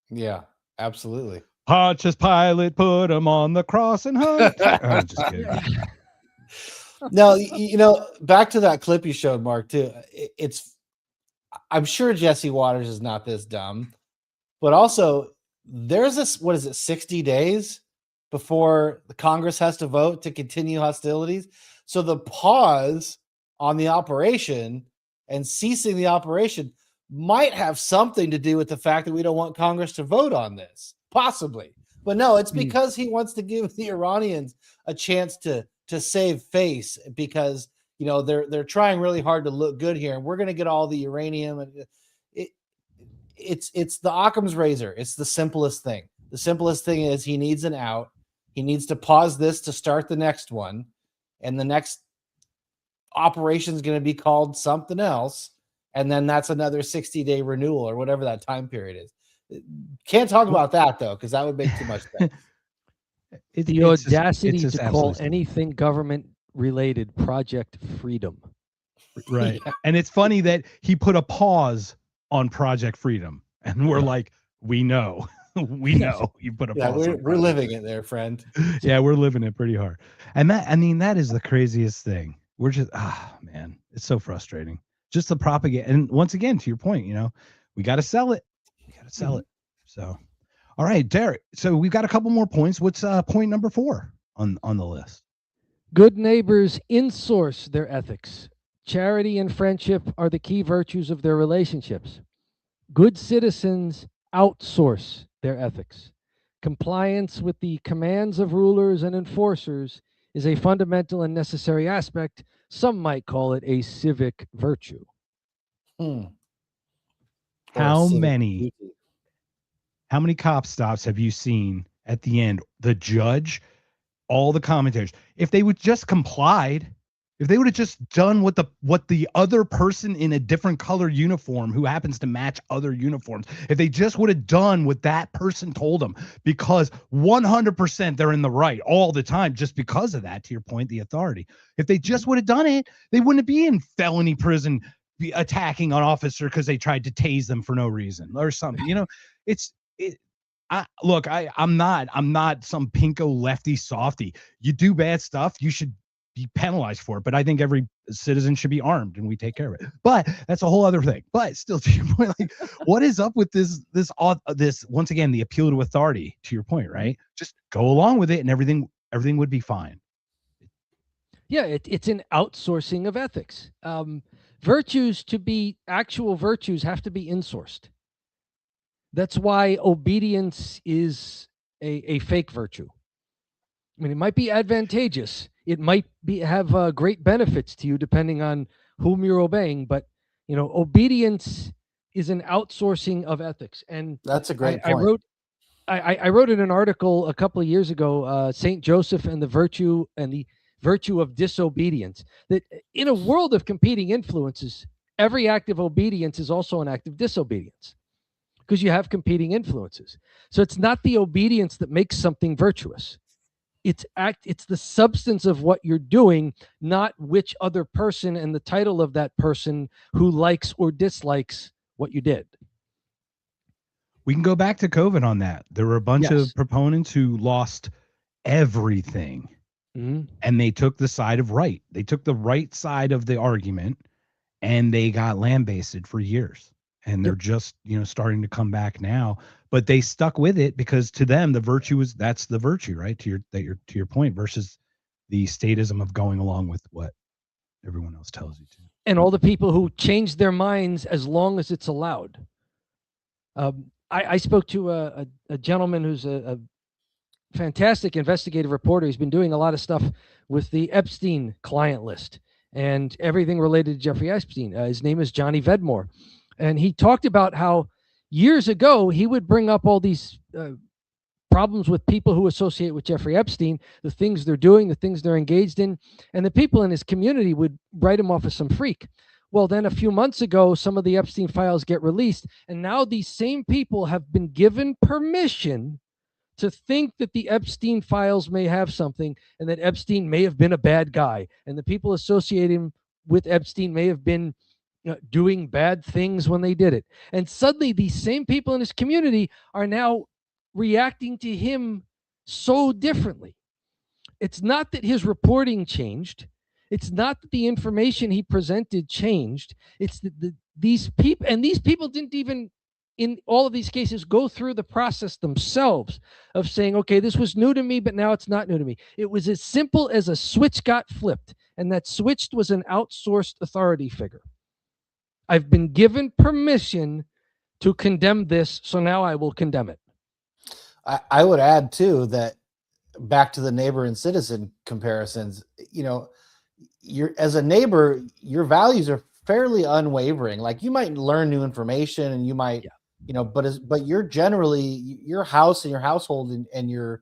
Yeah, absolutely. Pontius Pilate put him on the cross and hung. I'm just kidding. No, back to that clip you showed, Mark, too. I'm sure Jesse Waters is not this dumb, but also there's this, 60 days before the Congress has to vote to continue hostilities. So the pause on the operation and ceasing the operation might have something to do with the fact that we don't want Congress to vote on this, possibly. But no, it's because he wants to give the Iranians a chance to save face, because they're trying really hard to look good here, and we're going to get all the uranium. And it's the Occam's razor. It's the simplest thing. The simplest thing is he needs an out. He needs to pause this to start the next one, and the next operation is going to be called something else, and then that's another 60-day renewal or whatever that time period is. Can't talk about that though, because that would make too much sense. The audacity to call anything government related Project Freedom. Right. Yeah. And it's funny that he put a pause on Project Freedom, and we're like, we know. We know you put a pause. We're living it there, friend. Yeah, we're living it pretty hard. And that is the craziest thing. We're just, man, it's so frustrating. Just the propaganda. And once again, to your point, we got to sell it. So, all right, Derek. So we've got a couple more points. What's point number 4 on the list? Good neighbors insource their ethics. Charity and friendship are the key virtues of their relationships. Good citizens outsource their ethics. Compliance with the commands of rulers and enforcers is a fundamental and necessary aspect. Some might call it a civic virtue. How many cop stops have you seen at the end? The judge, all the commentators, if they would just complied, if they would have just done what the other person in a different color uniform who happens to match other uniforms, if they just would have done what that person told them, because 100% they're in the right all the time, just because of that, to your point, the authority. If they just would have done it, they wouldn't be in felony prison attacking an officer because they tried to tase them for no reason or something. I'm not some pinko lefty softy. You do bad stuff, you should be penalized for it. But I think every citizen should be armed, and we take care of it. But that's a whole other thing. But still, to your point, like, what is up with this once again, the appeal to authority, to your point, right? Just go along with it, and everything would be fine. Yeah, it's an outsourcing of ethics. Virtues, to be actual virtues, have to be insourced. That's why obedience is a fake virtue. I mean, it might be advantageous. It might have great benefits to you depending on whom you're obeying. But, obedience is an outsourcing of ethics. And that's a great point. I wrote in an article a couple of years ago, St. Joseph and the virtue of disobedience, that in a world of competing influences, every act of obedience is also an act of disobedience, because you have competing influences. So it's not the obedience that makes something virtuous. It's the substance of what you're doing, not which other person and the title of that person who likes or dislikes what you did. We can go back to COVID on that. There were a bunch of proponents who lost everything. And they took the side of right. They took the right side of the argument, and they got lambasted for years. And they're just, starting to come back now. But they stuck with it because to them, the virtue that's the virtue, right? To your point, versus the statism of going along with what everyone else tells you to. And all the people who change their minds as long as it's allowed. I spoke to a gentleman who's a fantastic investigative reporter. He's been doing a lot of stuff with the Epstein client list and everything related to Jeffrey Epstein. His name is Johnny Vedmore. And he talked about how years ago he would bring up all these problems with people who associate with Jeffrey Epstein, the things they're doing, the things they're engaged in, and the people in his community would write him off as some freak. Well, then a few months ago, some of the Epstein files get released, and now these same people have been given permission to think that the Epstein files may have something and that Epstein may have been a bad guy, and the people associating with Epstein may have been doing bad things when they did it. And suddenly these same people in his community are now reacting to him so differently. It's not that his reporting changed. It's not that the information he presented changed. It's that these people didn't even, in all of these cases, go through the process themselves of saying, okay, this was new to me, but now it's not new to me. It was as simple as a switch got flipped, and that switch was an outsourced authority figure. I've been given permission to condemn this, so now I will condemn it. I would add too that back to the neighbor and citizen comparisons, you're as a neighbor, your values are fairly unwavering. Like you might learn new information and you might, but you're generally your house and your household and your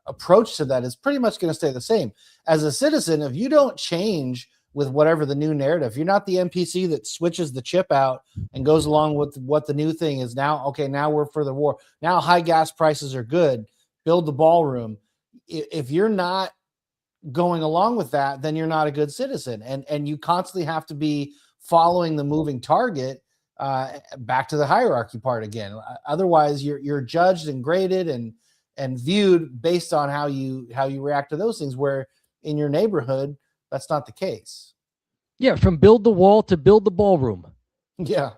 approach to that is pretty much going to stay the same. As a citizen, if you don't change with whatever the new narrative, you're not the NPC that switches the chip out and goes along with what the new thing is now. Okay, now we're for the war. Now high gas prices are good. Build the ballroom. If you're not going along with that, then you're not a good citizen. And you constantly have to be following the moving target, back to the hierarchy part again. Otherwise, you're judged and graded and viewed based on how you react to those things, where in your neighborhood, that's not the case. Yeah, from build the wall to build the ballroom. Yeah.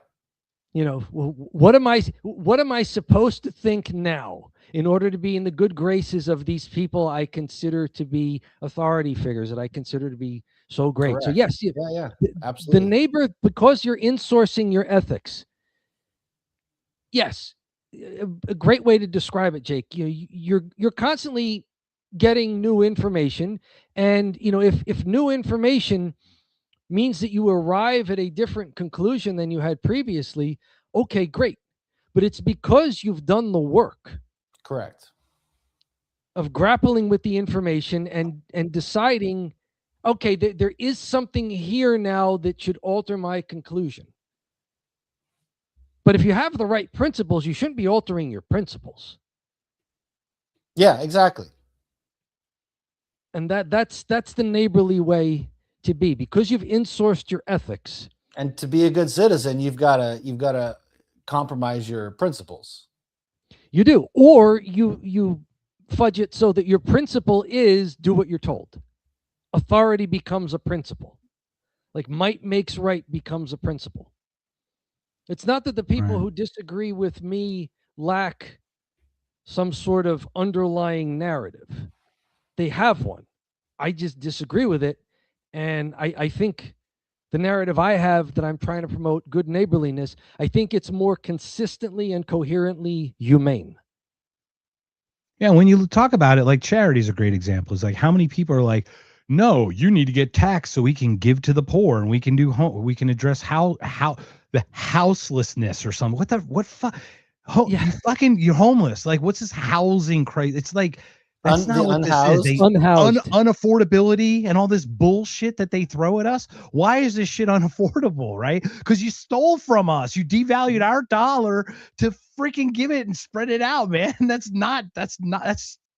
What am I supposed to think now in order to be in the good graces of these people I consider to be authority figures, that I consider to be so great? Correct. So yes, yeah, absolutely. The neighbor, because you're insourcing your ethics. Yes, a great way to describe it, Jake. You're constantly getting new information, and if new information means that you arrive at a different conclusion than you had previously, okay, great. But it's because you've done the work. Correct. Of grappling with the information and deciding, okay, there is something here now that should alter my conclusion. But if you have the right principles, you shouldn't be altering your principles. Yeah, exactly. And that's the neighborly way to be, because you've insourced your ethics. And to be a good citizen, you've got to compromise your principles. You do, or you fudge it so that your principle is do what you're told. Authority becomes a principle. Like might makes right becomes a principle. It's not that the people who disagree with me lack some sort of underlying narrative. They have one. I just disagree with it. And I think the narrative I have that I'm trying to promote, good neighborliness, I think it's more consistently and coherently humane. Yeah, when you talk about it, like charity is a great example. It's like how many people are like, no, you need to get taxed so we can give to the poor and we can do we can address how the houselessness or something. You're homeless. Like, what's this housing crisis? It's like that's not what unhoused. this is. Unhoused. Unaffordability and all this bullshit that they throw at us. Why is this shit unaffordable, right? Because you stole from us. You devalued our dollar to freaking give it and spread it out, man. That's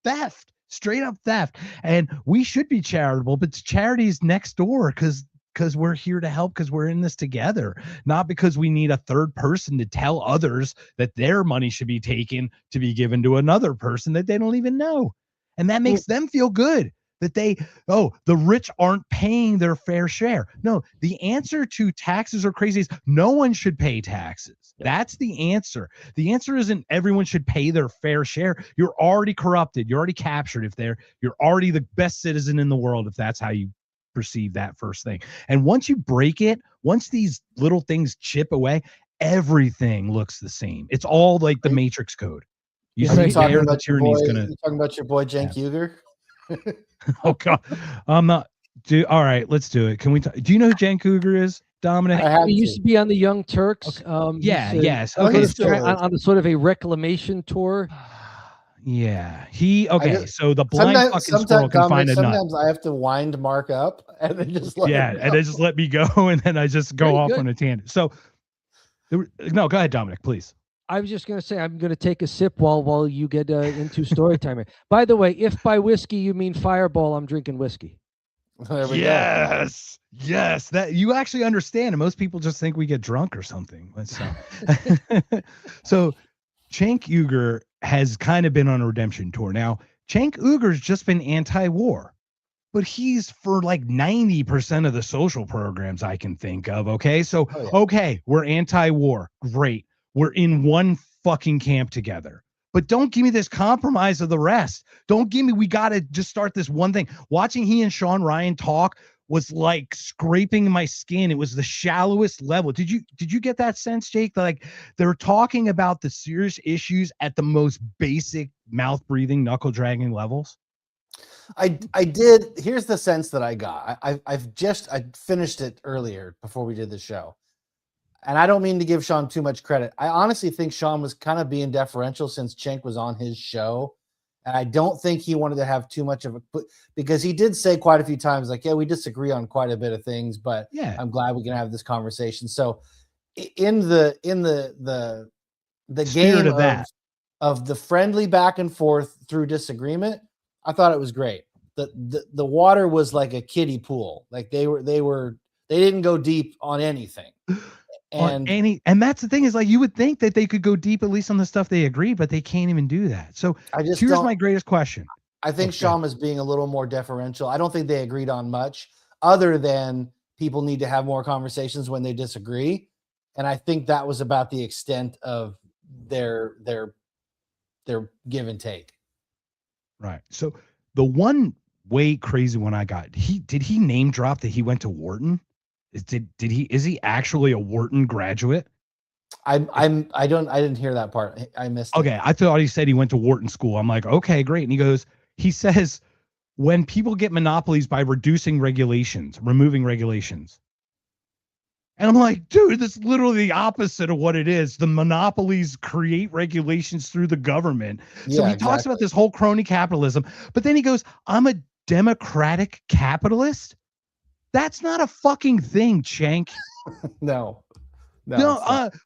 theft. Straight up theft. And we should be charitable, but charity is next door because we're here to help, because we're in this together, not because we need a third person to tell others that their money should be taken to be given to another person that they don't even know. And that makes them feel good that the rich aren't paying their fair share. No, the answer to taxes are crazy is no one should pay taxes. That's the answer. The answer isn't everyone should pay their fair share. You're already corrupted. You're already captured. You're already the best citizen in the world, if that's how you perceive that first thing. And once you break it, once these little things chip away, everything looks the same. It's all like the Matrix code. You Yeah, see right. there, Talking the about your tyranny's boy, gonna. you talking about your boy Cenk Uygur? Oh God, I'm not. All right, let's do it. Can we? Do you know who Cenk Uygur is, Dominic? I had He used to be on the Young Turks. Yeah. He's, Yes. Oh, Okay. he's still is. on the sort of a reclamation tour. Yeah. So the blind Sometimes, fucking squirrel can find a nut. sometimes I have to wind Mark up and then just let him And they just let me go, and then I just go Very off good. on a tangent. So, no, go ahead, Dominic, please. I was just going to say, I'm going to take a sip while you get into story time. By the way, if by whiskey you mean Fireball, I'm drinking whiskey. There we go. Yes, that you actually understand, and most people just think we get drunk or something. So, so Cenk Uygur has kind of been on a redemption tour. Now, Cenk Uygur's just been anti-war, but he's for like 90% of the social programs I can think of. Okay, so okay, we're anti-war, great. We're in one fucking camp together. But don't give me this compromise of the rest. Don't give me, we got to just start this one thing. Watching he and Sean Ryan talk was like scraping my skin. It was the shallowest level. Did you get that sense, Jake? Like they're talking about the serious issues at the most basic mouth breathing, knuckle dragging levels? I did. Here's the sense that I got. I finished it earlier before we did the show. And I don't mean to give Sean too much credit. I honestly think Sean was kind of being deferential since Cenk was on his show. And I don't think he wanted to have too much of a, because he did say quite a few times, like, yeah, we disagree on quite a bit of things, but yeah, I'm glad we can have this conversation. So in the game of that, of the friendly back and forth through disagreement, I thought it was great. The water was like a kiddie pool. Like they didn't go deep on anything. And that's the thing is, like, you would think that they could go deep at least on the stuff they agreed, but they can't even do that. So here's my greatest question. I think Sean was being a little more deferential. I don't think they agreed on much other than people need to have more conversations when they disagree. And I think that was about the extent of their give and take. Right. So the one way crazy one I got, did he name drop that he went to Wharton? Is he actually a Wharton graduate? I didn't hear that part. I missed it. Okay, I thought he said he went to Wharton school. I'm like, okay, great. And he says when people get monopolies by removing regulations. And I'm like, dude, that's literally the opposite of what it is. The monopolies create regulations through the government. So he talks about this whole crony capitalism, but then he goes, I'm a democratic capitalist. That's not a fucking thing, Cenk. No,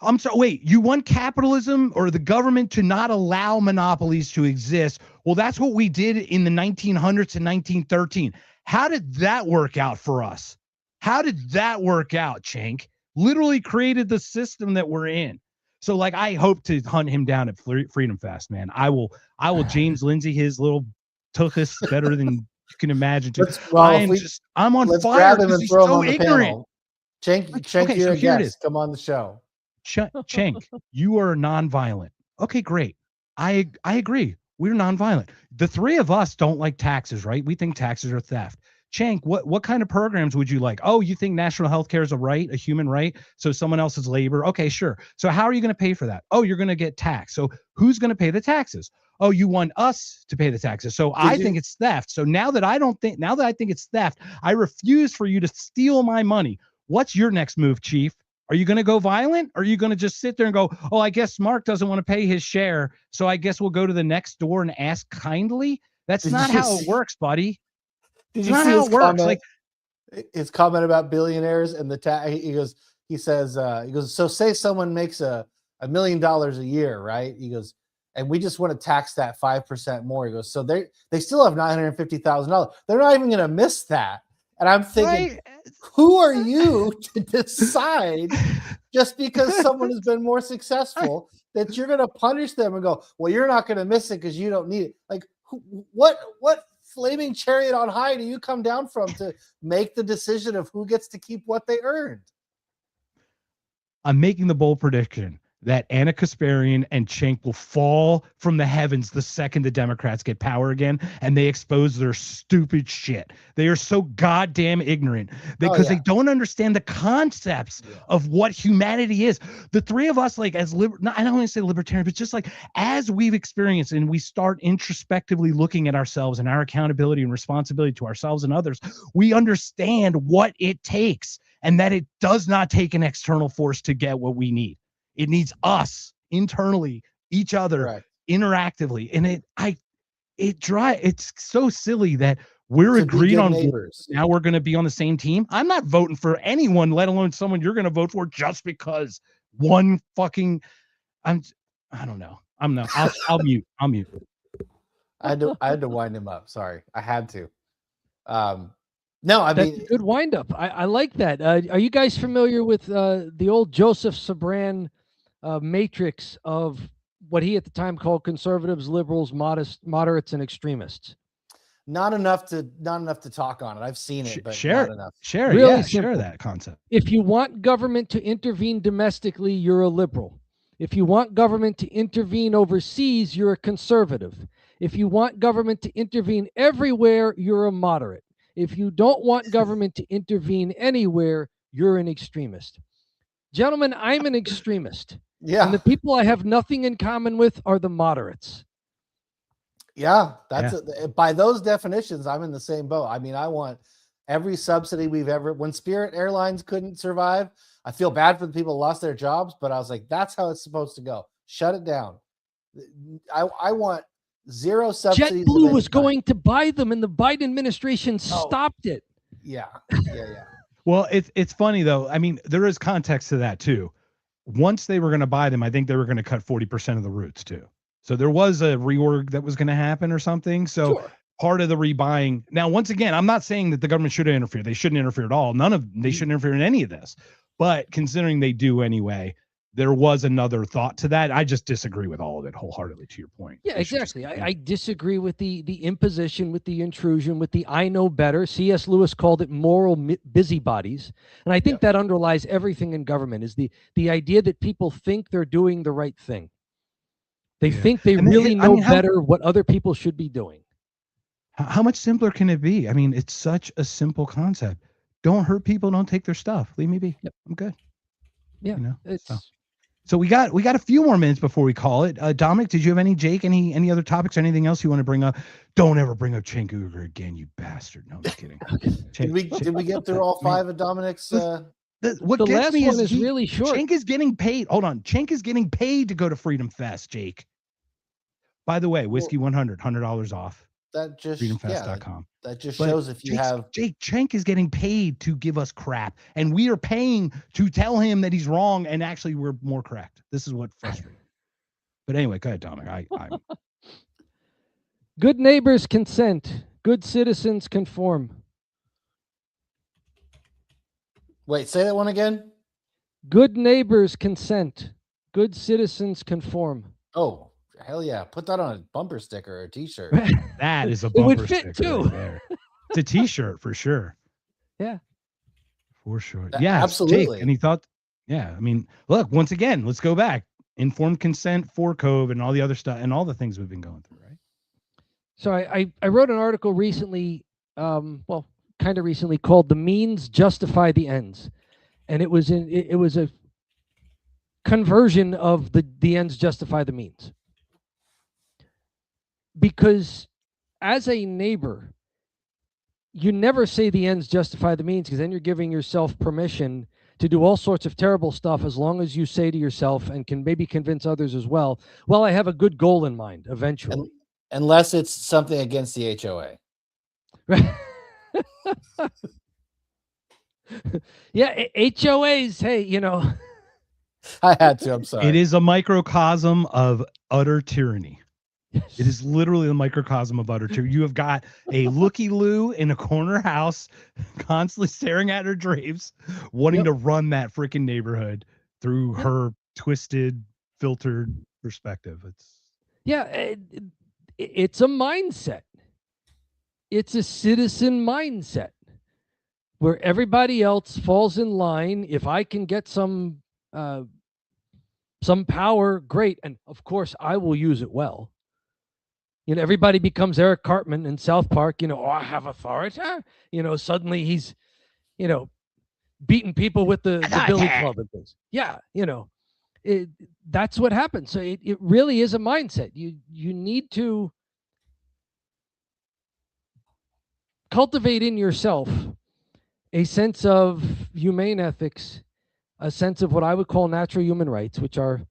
I'm sorry. Wait, you want capitalism or the government to not allow monopolies to exist? Well, that's what we did in the 1900s and 1913. How did that work out for us? How did that work out, Cenk? Literally created the system that we're in. So, like, I hope to hunt him down at Freedom Fest, man. I will James Lindsay his little tuchus better than you can imagine. I'm on fire because he's so ignorant. Cenk, you're a guest. Come on the show. Cenk, you are nonviolent. Okay, great. I agree. We're nonviolent. The three of us don't like taxes, right? We think taxes are theft. Cenk, what kind of programs would you like? Oh, you think national health care is a human right? So someone else's labor. Okay, sure. So how are you going to pay for that? Oh, you're going to get taxed. So who's going to pay the taxes? Oh, you want us to pay the taxes. So I think it's theft. So now that I think it's theft, I refuse for you to steal my money. What's your next move, Chief? Are you going to go violent? Or are you going to just sit there and go, oh, I guess Mark doesn't want to pay his share, so I guess we'll go to the next door and ask kindly? That's not how it works, buddy. Did you see his comment? Like his comment about billionaires and the tax? He says, so say someone makes $1 million a year, right? He goes, and we just want to tax that 5% more. He goes, so they still have $950,000. They're not even going to miss that. And I'm thinking, right? Who are you to decide just because someone has been more successful that you're going to punish them and go, well, you're not going to miss it because you don't need it? Like, what flaming chariot on high do you come down from to make the decision of who gets to keep what they earned? I'm making the bold prediction. that Anna Kasparian and Cenk will fall from the heavens the second the Democrats get power again and they expose their stupid shit. They are so goddamn ignorant because they don't understand the concepts of what humanity is. The three of us, like, as I don't want to say libertarian, but just like as we've experienced and we start introspectively looking at ourselves and our accountability and responsibility to ourselves and others, we understand what it takes and that it does not take an external force to get what we need. It needs us internally, each other, interactively. And it's so silly that we're agreed on neighbors. Now we're going to be on the same team. I'm not voting for anyone, let alone someone you're going to vote for just because one fucking, I don't know. I'll mute. I had to wind him up. Sorry. I had to. No, I mean, that's a good wind up. I like that. Are you guys familiar with the old Joseph Sabran matrix of what he at the time called conservatives, liberals, moderates, and extremists? Not enough to talk on it. I've seen it, but share not enough. Share that concept. If you want government to intervene domestically, you're a liberal. If you want government to intervene overseas, you're a conservative. If you want government to intervene everywhere, you're a moderate. If you don't want government to intervene anywhere, you're an extremist. Gentlemen, I'm an extremist. Yeah. And the people I have nothing in common with are the moderates. Yeah, by those definitions, I'm in the same boat. I mean, I want every subsidy when Spirit Airlines couldn't survive, I feel bad for the people who lost their jobs, but I was like, that's how it's supposed to go. Shut it down. I want zero subsidies. JetBlue was going to buy them, and the Biden administration stopped it. Yeah. Well, it's funny though. I mean, there is context to that too. Once they were going to buy them, I think they were going to cut 40% of the routes too. So there was a reorg that was going to happen or something. So part of the rebuying. Now, once again, I'm not saying that the government should interfere. They shouldn't interfere at all. They shouldn't interfere in any of this. But considering they do anyway, there was another thought to that. I just disagree with all of it wholeheartedly, to your point. Yeah, exactly. I disagree with the imposition, with the intrusion, with the I know better. C.S. Lewis called it moral busybodies. And I think that underlies everything in government is the idea that people think they're doing the right thing. They think they really know better what other people should be doing. How much simpler can it be? I mean, it's such a simple concept. Don't hurt people. Don't take their stuff. Leave me be. Yep. I'm good. Yeah. You know, so we got a few more minutes before we call it. Dominic, did you have any, Jake, any other topics or anything else you want to bring up? Don't ever bring up Cenk Uygur again, you bastard. No, I'm just kidding. Did we get through all five of Dominic's? What the gets last me one is really short. Cenk is getting paid. Hold on. Cenk is getting paid to go to Freedom Fest, Jake. By the way, Whiskey 100, $100 off. That just freedomfest.com. That just shows if you have Jake Cenk is getting paid to give us crap, and we are paying to tell him that he's wrong, and actually we're more correct. This is what frustrates me. But anyway, go ahead, Dominic. I'm Good neighbors consent. Good citizens conform. Wait, say that one again. Good neighbors consent. Good citizens conform. Oh, hell yeah. Put that on a bumper sticker or a t-shirt. That is a bumper it would fit sticker too. Right there. It's a t-shirt for sure. Yeah. For sure. Yeah, absolutely. Jake, any thought? Yeah. I mean, look, once again, let's go back. Informed consent for COVID and all the other stuff and all the things we've been going through, right? So I wrote an article recently, kind of recently, called "The Means Justify the Ends," and it was a conversion of the ends justify the means. Because as a neighbor, you never say the ends justify the means, because then you're giving yourself permission to do all sorts of terrible stuff, as long as you say to yourself and can maybe convince others as well, I have a good goal in mind eventually. Unless it's something against the HOA. Yeah, HOAs, hey, you know. I had to, I'm sorry. It is a microcosm of utter tyranny. It is literally the microcosm of utter tyranny. You have got a looky-loo in a corner house, constantly staring at her drapes, wanting to run that freaking neighborhood through her twisted, filtered perspective. It's a mindset. It's a citizen mindset where everybody else falls in line. If I can get some some power, great. And of course, I will use it well. Everybody becomes Eric Cartman in South Park, oh, I have authority. Suddenly he's, beating people with the billy club and things. Yeah, that's what happens. So it really is a mindset. You need to cultivate in yourself a sense of humane ethics, a sense of what I would call natural human rights, which are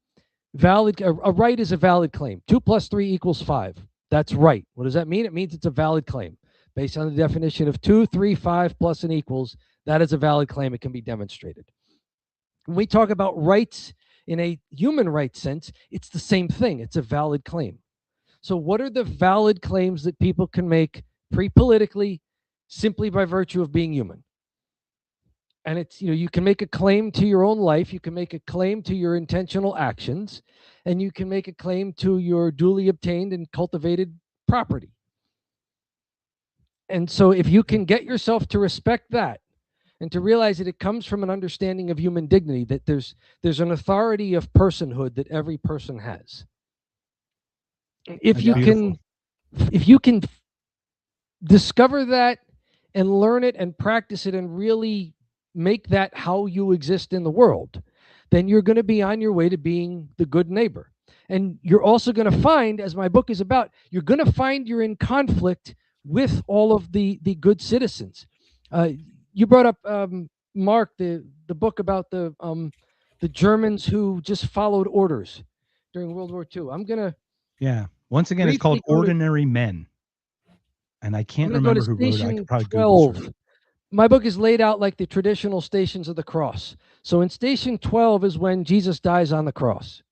valid. A right is a valid claim. 2 + 3 = 5. That's right. What does that mean? It means it's a valid claim. Based on the definition of 2, 3, 5 plus an equals, that is a valid claim. It can be demonstrated. When we talk about rights in a human rights sense, it's the same thing. It's a valid claim. So what are the valid claims that people can make pre-politically simply by virtue of being human? And it's, you can make a claim to your own life, you can make a claim to your intentional actions, and you can make a claim to your duly obtained and cultivated property. And so if you can get yourself to respect that and to realize that it comes from an understanding of human dignity, that there's an authority of personhood that every person has. If you can discover that and learn it and practice it and really make that how you exist in the world, then you're going to be on your way to being the good neighbor. And you're also going to find, as my book is about, you're going to find you're in conflict with all of the good citizens. You brought up, Mark, the book about the Germans who just followed orders during World War II. I'm going to... Yeah. Once again, it's called Ordinary Men. And I can't remember who wrote it. I could probably Google it. My book is laid out like the traditional stations of the cross. So in station 12 is when Jesus dies on the cross.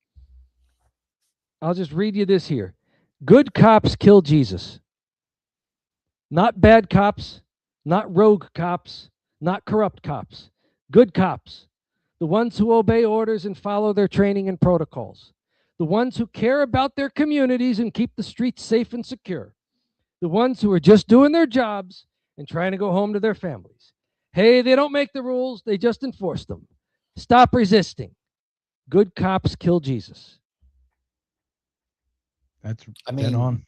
I'll just read you this here. Good cops kill Jesus. Not bad cops, not rogue cops, not corrupt cops. Good cops. The ones who obey orders and follow their training and protocols. The ones who care about their communities and keep the streets safe and secure. The ones who are just doing their jobs and trying to go home to their families. Hey, they don't make the rules, they just enforce them. Stop resisting. Good cops kill Jesus. That's dead on.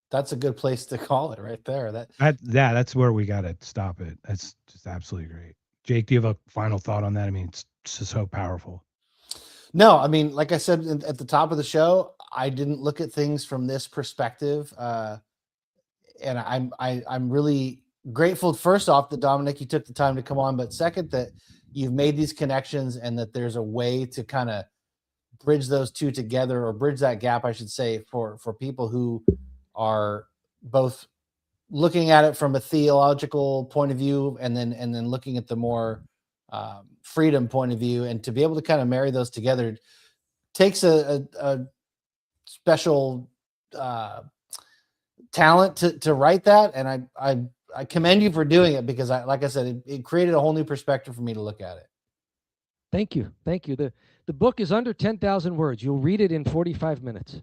That's a good place to call it right there. That's where we got to stop it. That's just absolutely great. Jake, do you have a final thought on that? I mean, it's just so powerful. No, I mean, like I said at the top of the show, I didn't look at things from this perspective. And I'm really grateful, first off, that Dominic, you took the time to come on, but second, that you've made these connections and that there's a way to kind of bridge those two together, or bridge that gap, I should say, for people who are both looking at it from a theological point of view and then looking at the more freedom point of view, and to be able to kind of marry those together takes a special talent to write that. And I commend you for doing it, because like I said, it created a whole new perspective for me to look at it. Thank you. Thank you. The book is under 10,000 words. You'll read it in 45 minutes.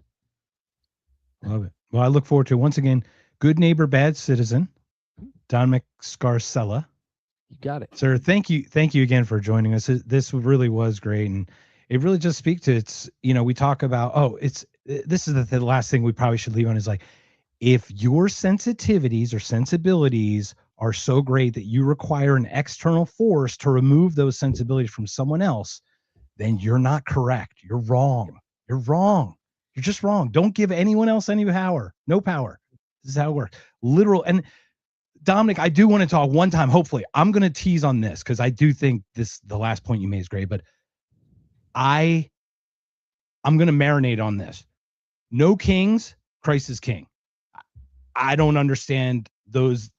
Love it. Well, I look forward to it. Once again, Good Neighbor, Bad Citizen, Dominic Scarcella. You got it. Sir, thank you again for joining us. This really was great. And it really just speaks to, it's, we talk about, this is the last thing we probably should leave on, is like, if your sensitivities or sensibilities are so great that you require an external force to remove those sensibilities from someone else, then you're not correct. You're wrong. You're wrong. You're just wrong. Don't give anyone else any power. No power. This is how it works. Literal. And Dominic, I do want to talk one time. Hopefully, I'm going to tease on this, because I do think the last point you made is great, but I'm going to marinate on this. No kings, Christ is king. I don't understand those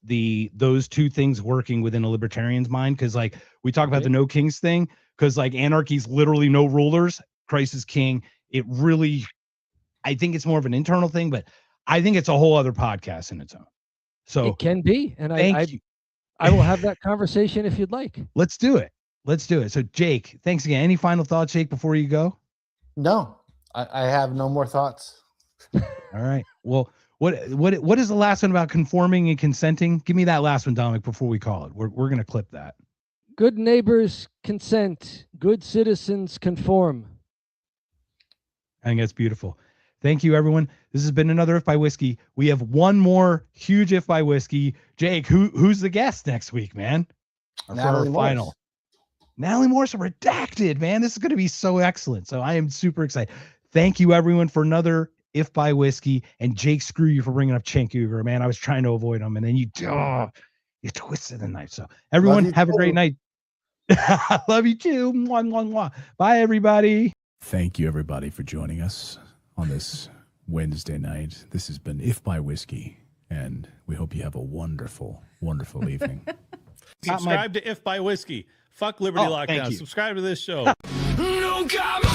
two things working within a libertarian's mind, because like we talk about the no kings thing, because like anarchy is literally no rulers, Christ is king. It really, I think it's more of an internal thing, but I think it's a whole other podcast in its own. So it can be, and I will have that conversation if you'd like. Let's do it. So Jake, thanks again. Any final thoughts, Jake, before you go? No, I have no more thoughts. All right. Well, what is the last one about conforming and consenting? Give me that last one, Dominic, before we call it. We're going to clip that. Good neighbors consent. Good citizens conform. I think that's beautiful. Thank you, everyone. This has been another If by Whiskey. We have one more huge If by Whiskey. Jake, who's the guest next week, man? Natalie Morris. Final. Natalie Morris redacted, man. This is going to be so excellent. So I am super excited. Thank you, everyone, for another If by Whiskey. And Jake, screw you for bringing up Cenk Uyghur, man. I was trying to avoid him, and then you twisted the knife. So everyone, have a great night. I love you too. Mwah, mwah, mwah. Bye, everybody. Thank you, everybody, for joining us on this Wednesday night. This has been If by Whiskey, and we hope you have a wonderful, wonderful evening. Subscribe to If by Whiskey. Fuck Liberty Lockdown. Subscribe to this show. No comment.